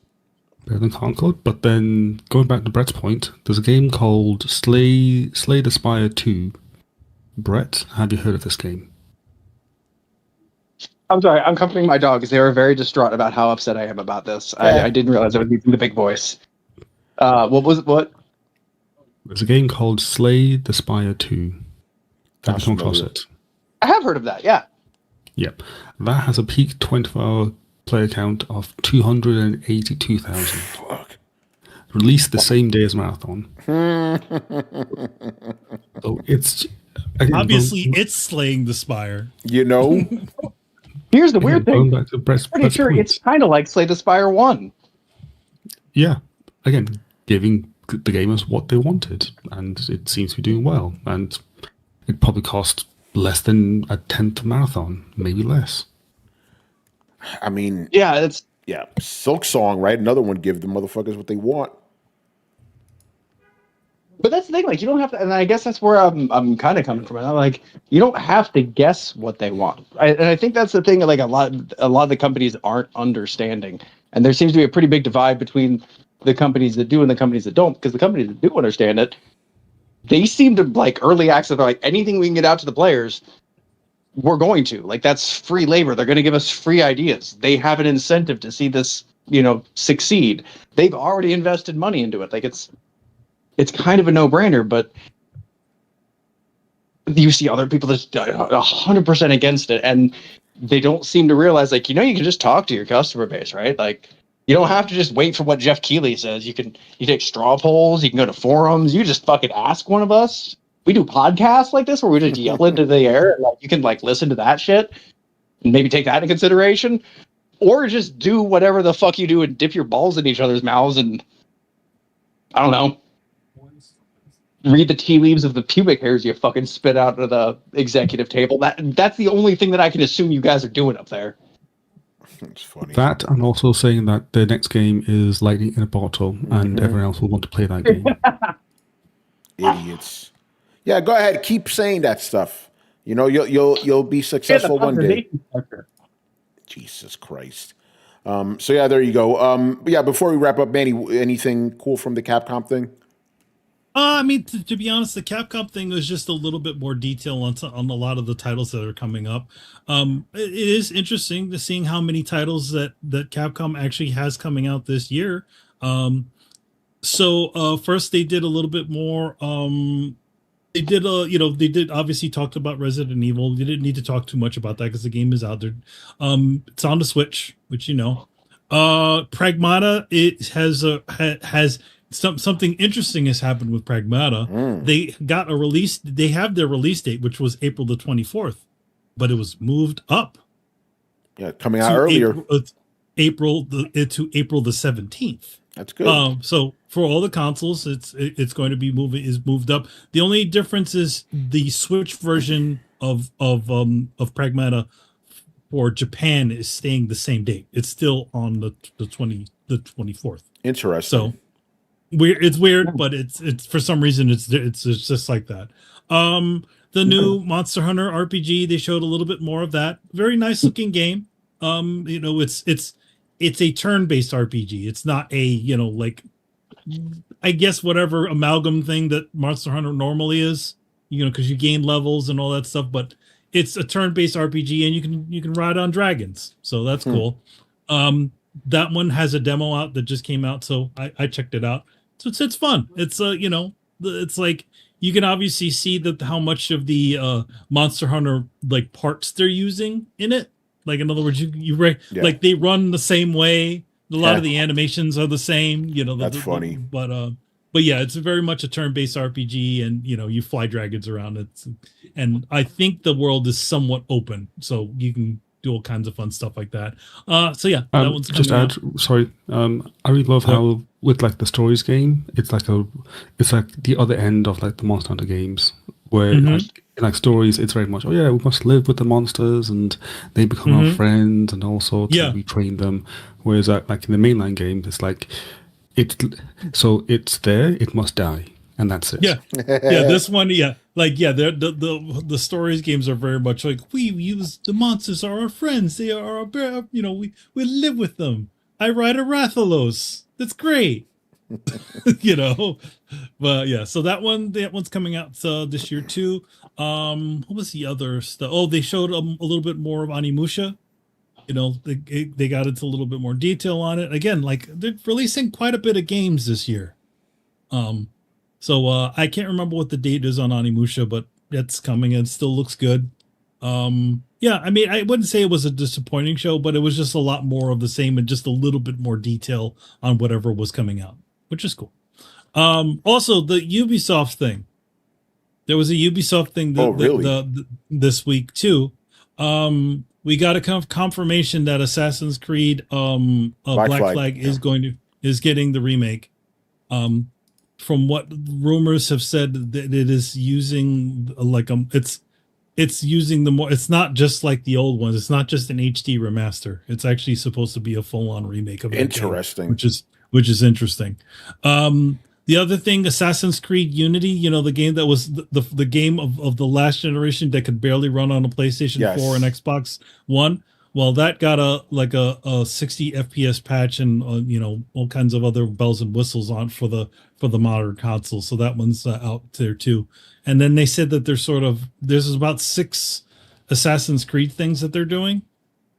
Better than Concord, but then going back to Brett's point, there's a game called Slay the Spire 2. Brett, have you heard of this game?
I'm sorry, I'm comforting my dog because they were very distraught about how upset I am about this. I didn't realize I was using the big voice. What?
There's a game called Slay the Spire 2. Have you come across it?
I have heard of that, yeah.
Yep. That has a peak 24-hour player count of 282,000.
Fuck.
Released the same day as Marathon. So it's... Again,
Obviously, it's slaying the Spire.
You know?
Here's the weird thing.
Back to Brett's
Pretty sure
point.
it's kind of like Slay the Spire 1.
Yeah. Again, giving the gamers what they wanted. And it seems to be doing well. And it probably cost less than a tenth of Marathon. Maybe less.
I mean,
Yeah,
Silk Song, right? Another one, give the motherfuckers what they want.
but that's the thing. Like, you don't have to, and I guess that's where I'm kind of coming from. I'm like, you don't have to guess what they want. And I think that's the thing. Like a lot of the companies aren't understanding, and there seems to be a pretty big divide between the companies that do and the companies that don't. Because the companies that do understand it, they seem to like early access. They're like, anything we can get out to the players, we're going to. Like, that's free labor. They're going to give us free ideas. They have an incentive to see this, succeed. They've already invested money into it. Like, it's kind of a no-brainer, but you see other people that's 100% against it, and they don't seem to realize, like, you can just talk to your customer base, right? Like, you don't have to just wait for what Jeff Keighley says. You take straw polls, you can go to forums, you just fucking ask one of us. We do podcasts like this where we just yell into the air, and like you can like listen to that shit and maybe take that into consideration. Or just do whatever the fuck you do and dip your balls in each other's mouths and I don't know. Read the tea leaves of the pubic hairs you fucking spit out of the executive table. That's the only thing that I can assume you guys are doing up there.
It's funny.
That, and also saying that the next game is lightning in a bottle, and everyone else will want to play that game.
Idiots. Yeah, go ahead. Keep saying that stuff. You'll be successful one day. Jesus Christ. So yeah, there you go. Yeah, before we wrap up, Manny, anything cool from the Capcom thing?
I mean, to be honest, the Capcom thing was just a little bit more detail on a lot of the titles that are coming up. It is interesting to seeing how many titles that Capcom actually has coming out this year. So first they did a little bit more. They did obviously talked about Resident Evil. They didn't need to talk too much about that because the game is out there. It's on the Switch, which Pragmata, it has something interesting has happened with Pragmata. They got a release. They have their release date, which was April the 24th, but it was moved up.
Yeah, coming out earlier.
April the 17th.
That's good.
So for all the consoles, it's going to be moved up. The only difference is the Switch version of Pragmata for Japan is staying the same date. It's still on the 24th.
Interesting.
So it's weird, but it's for some reason it's just like that. The new Monster Hunter RPG, they showed a little bit more of that. Very nice looking game. It's a turn-based RPG. It's not a, I guess whatever amalgam thing that Monster Hunter normally is, because you gain levels and all that stuff, but it's a turn-based RPG and you can ride on dragons. So that's cool. That one has a demo out that just came out, so I checked it out. So it's fun. It's it's like you can obviously see that how much of the Monster Hunter like parts they're using in it. Like, in other words, like they run the same way. A lot of the animations are the same.
That's funny.
But yeah, it's very much a turn-based RPG, and you fly dragons around. And I think the world is somewhat open, so you can do all kinds of fun stuff like that. So yeah, that one's
just add.
out.
Sorry, I really love how with like the stories game, it's like the other end of like the Monster Hunter games, where like stories, it's very much, we must live with the monsters and they become our friends and all sorts. And we train them. Whereas like in the mainline game, it's like it's there, it must die, and that's it.
Yeah, this one, the stories games are very much like we use the monsters are our friends. They are our we live with them. I ride a Rathalos. That's great. But yeah, so that one's coming out this year too. What was the other stuff? Oh, they showed a little bit more of Onimusha. They got into a little bit more detail on it. Again, like they're releasing quite a bit of games this year. So I can't remember what the date is on Onimusha, but it's coming and it still looks good. Yeah, I mean, I wouldn't say it was a disappointing show, but it was just a lot more of the same and just a little bit more detail on whatever was coming out, which is cool. Also, the Ubisoft thing. There was a Ubisoft thing this week too. We got a confirmation that Assassin's Creed Black Flag is getting the remake. From what rumors have said, that it is using it's using it's not just like the old ones. It's not just an HD remaster. It's actually supposed to be a full-on remake of it.
Interesting.
Which is interesting. The other thing, Assassin's Creed Unity, the game that was the game of the last generation that could barely run on a PlayStation 4 and Xbox One. Well, that got a 60 FPS patch and all kinds of other bells and whistles on for the modern console. So that one's out there too. And then they said that there's about 6 Assassin's Creed things that they're doing.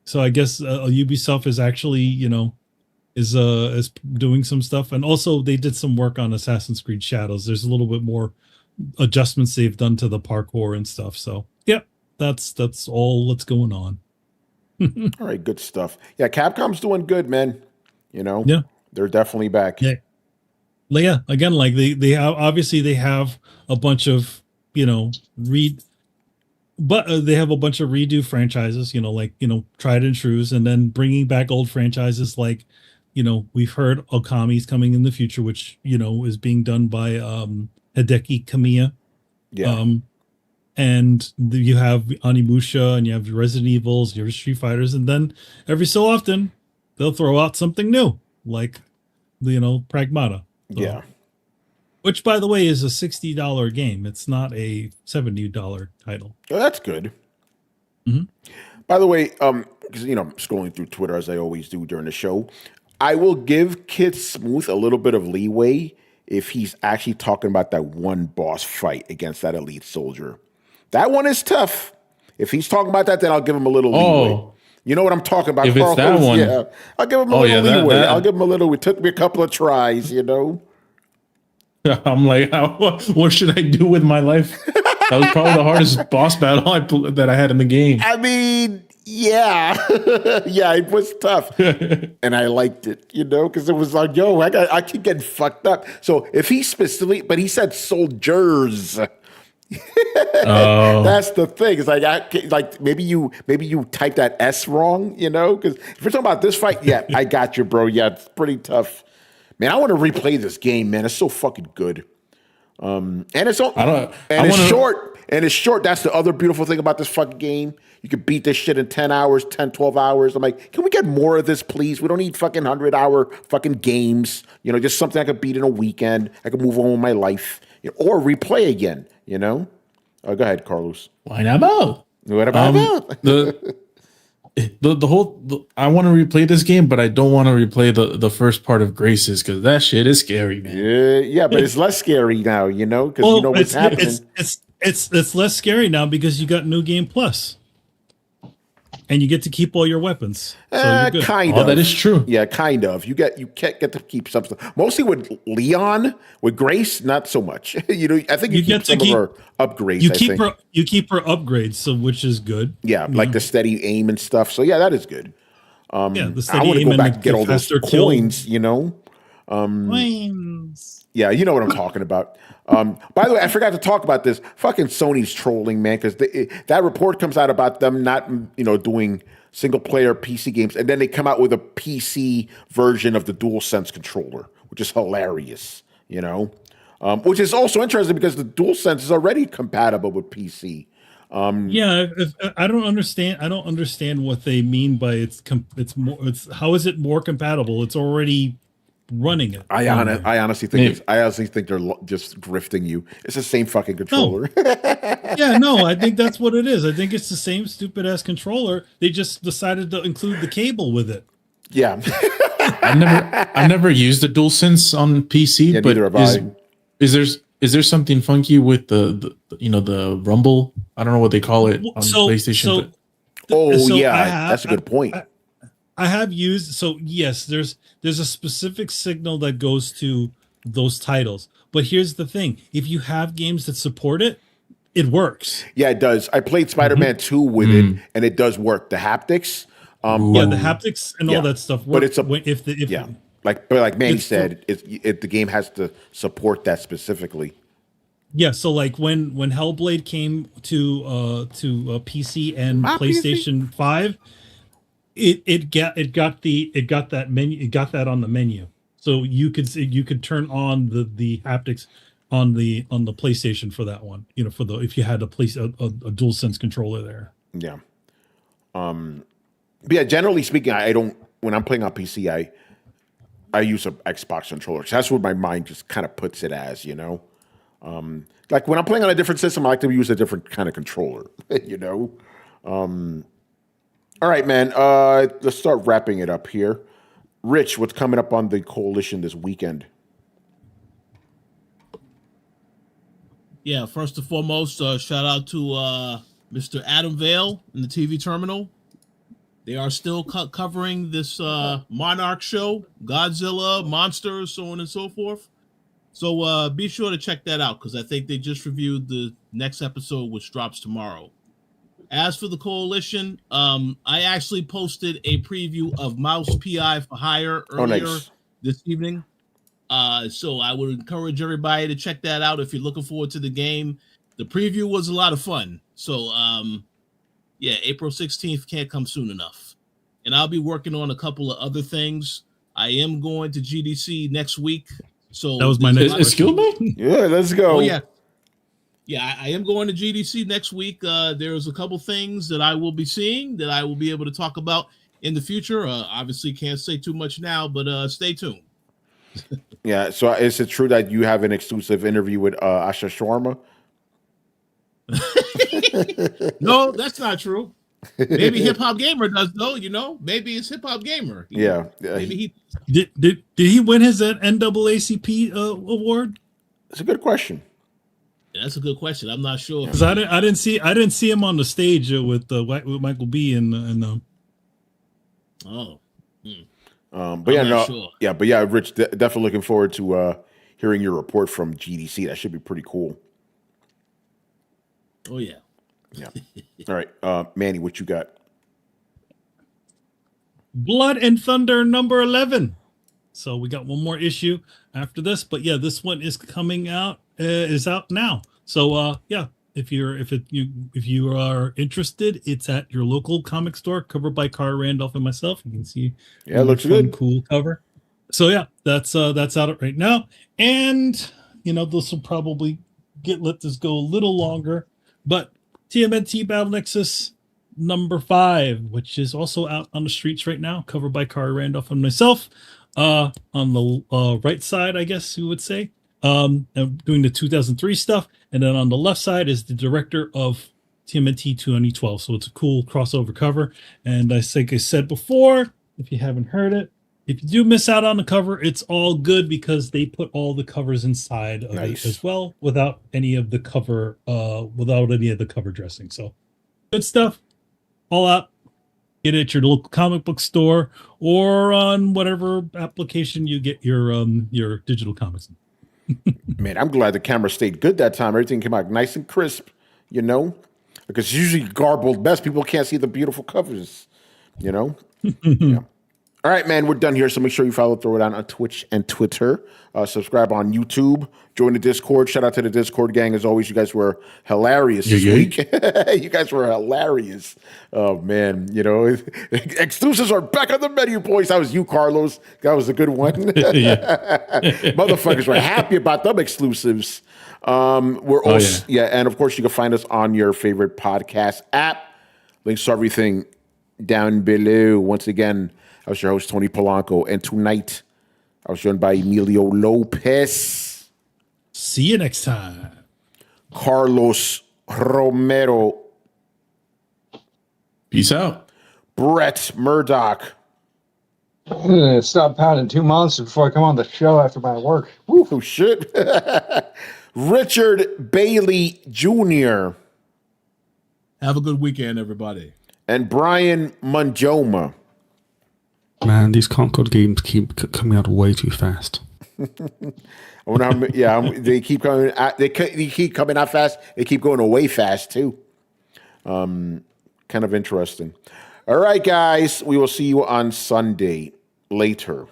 So I guess Ubisoft is actually, is doing some stuff, and also they did some work on Assassin's Creed Shadows. There's a little bit more adjustments they've done to the parkour and stuff. So yeah, that's all that's going on.
All right, good stuff. Yeah, Capcom's doing good, man.
Yeah,
they're definitely back.
yeah. Yeah, again, like they have, obviously they have a bunch of they have a bunch of redo franchises, tried and trues, and then bringing back old franchises like, we've heard Okami's coming in the future, which is being done by Hideki Kamiya.
Yeah.
And you have Onimusha, and you have Resident Evils, you have Street Fighters, and then every so often they'll throw out something new, like Pragmata. So,
yeah.
Which, by the way, is a $60 game. It's not a $70 title.
Oh, that's good.
Mm-hmm.
By the way, because I'm scrolling through Twitter as I always do during the show, I will give Kid Smooth a little bit of leeway if he's actually talking about that one boss fight against that elite soldier. That one is tough. If he's talking about that, then I'll give him a little leeway. You know what I'm talking about?
If it's that one,
yeah, I'll give him a little leeway. I'll give him a little. It took me a couple of tries,
I'm like, what should I do with my life? That was probably the hardest boss battle that I had in the game.
I mean, yeah, yeah, it was tough, and I liked it, because it was like, yo, I keep getting fucked up. So if he specifically, but he said soldiers. That's the thing. It's like maybe you typed that S wrong, because if you're talking about this fight, yeah, I got you, bro. Yeah, it's pretty tough. Man, I want to replay this game, man. It's so fucking good. And it's short. And it's short. That's the other beautiful thing about this fucking game. You can beat this shit in 10 hours, 10, 12 hours. I'm like, can we get more of this, please? We don't need fucking 100-hour fucking games. Just something I could beat in a weekend. I could move on with my life. Or replay again, Go ahead, Carlos.
Why not both?
What about both?
The whole I want to replay this game, but I don't want to replay the first part of Graces because that shit is scary, man.
Yeah, but it's less scary now, because what's happening.
It's less scary now because you got New Game Plus, and you get to keep all your weapons. So you're good.
Kind of.
That is true.
Yeah, kind of. You get to keep some stuff. Mostly with Leon, with Grace, not so much. I think you keep some of her upgrades.
You keep her upgrades, so which is good.
Yeah, like the steady aim and stuff. So yeah, that is good.
The steady
I want to
aim
go back
and
and get all those coins.
Coins.
Yeah, you know what I'm talking about. By the way, I forgot to talk about this. Fucking Sony's trolling, man, because that report comes out about them not, doing single-player PC games, and then they come out with a PC version of the DualSense controller, which is hilarious, which is also interesting because the DualSense is already compatible with PC.
I don't understand what they mean by how is it more compatible? It's already running it.
I honestly think they're just grifting you. It's the same fucking controller.
No, I think that's what it is. I think it's the same stupid ass controller. They just decided to include the cable with it.
Yeah.
I've never used the DualSense on PC, but is there something funky with the rumble? I don't know what they call it on PlayStation.
That's a good point.
I have used, yes, there's a specific signal that goes to those titles. But here's the thing. If you have games that support it, it works.
Yeah, it does. I played Spider-Man 2 with it, and it does work. The haptics.
The haptics and all that stuff work.
But like Manny said, the game has to support that specifically.
Yeah, so like when Hellblade came to PC and PlayStation 5, it got that on the menu, so you could turn on the haptics on the PlayStation for that one. If you had a DualSense controller there.
Yeah. But yeah. Generally speaking, I don't. When I'm playing on PC, I use an Xbox controller. That's what my mind just kind of puts it as. Like when I'm playing on a different system, I like to use a different kind of controller. All right, man. Let's start wrapping it up here. Rich, what's coming up on the Coalition this weekend?
Yeah, first and foremost, shout out to Mr. Adam Vale in the TV terminal. They are still covering this Monarch show, Godzilla, monsters, so on and so forth. So be sure to check that out because I think they just reviewed the next episode, which drops tomorrow. As for the Coalition, I actually posted a preview of Mouse PI for Hire earlier this evening. So I would encourage everybody to check that out if you're looking forward to the game. The preview was a lot of fun. So, yeah, April 16th can't come soon enough. And I'll be working on a couple of other things. I am going to GDC next week. So
that was my next
Excuse me?
Yeah, let's go.
Oh, yeah. Yeah, I am going to GDC next week. There's a couple things that I will be seeing that I will be able to talk about in the future. Obviously, can't say too much now, but stay tuned.
Yeah, so is it true that you have an exclusive interview with Asha Sharma?
No, that's not true. Maybe Hip Hop Gamer does though. Maybe it's Hip Hop Gamer.
Yeah.
Maybe
did he win his NAACP award?
It's a good question.
That's a good question. I'm not sure.
Because I didn't see him on the stage with Michael B and
Oh.
But
sure.
But yeah, Rich, definitely looking forward to hearing your report from GDC. That should be pretty cool.
Oh yeah.
Yeah. All right, Manny, what you got?
Blood and Thunder number 11. So we got one more issue after this, but yeah, this one is coming out. Is out now. So yeah, if you are interested, it's at your local comic store, covered by Carl Randolph and myself. You can see.
Yeah, it looks good.
Cool cover. So yeah, that's out right now, and this will probably let this go a little longer, but TMNT Battle Nexus number 5, which is also out on the streets right now, covered by Carl Randolph and myself. On the right side, I guess you would say, doing the 2003 stuff, and then on the left side is the director of TMNT 2012. So it's a cool crossover cover. And I think I said before, if you haven't heard it, if you do miss out on the cover, it's all good because they put all the covers inside of it as well, without any of the cover dressing. So good stuff, all out. Get it at your local comic book store or on whatever application you get your digital comics in.
Man, I'm glad the camera stayed good that time. Everything came out nice and crisp, because it's usually garbled mess. People can't see the beautiful covers, Yeah. All right, man, we're done here. So make sure you follow Throwdown on Twitch and Twitter. Subscribe on YouTube. Join the Discord. Shout out to the Discord gang. As always, you guys were hilarious this week. You guys were hilarious. Oh, man. Exclusives are back on the menu, boys. That was you, Carlos. That was a good one. Motherfuckers were happy about them exclusives. We're also, and of course, you can find us on your favorite podcast app. Links to everything down below. Once again, I was your host, Tony Polanco, and tonight I was joined by Emilio Lopez.
See you next time.
Carlos Romero.
Peace out.
Brett Murdoch.
I'm gonna stop pounding 2 months before I come on the show after my work. Woo.
Oh, shit. Richard Bailey Jr.
Have a good weekend, everybody.
And Brian Munjoma.
Man, these Concord games keep coming out way too fast.
I wonder how. They keep coming. They keep coming out fast. They keep going away fast too. Kind of interesting. All right, guys. We will see you on Sunday. Later.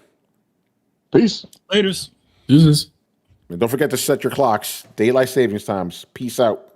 Peace.
Laters.
Deuces.
And don't forget to set your clocks. Daylight savings times. Peace out.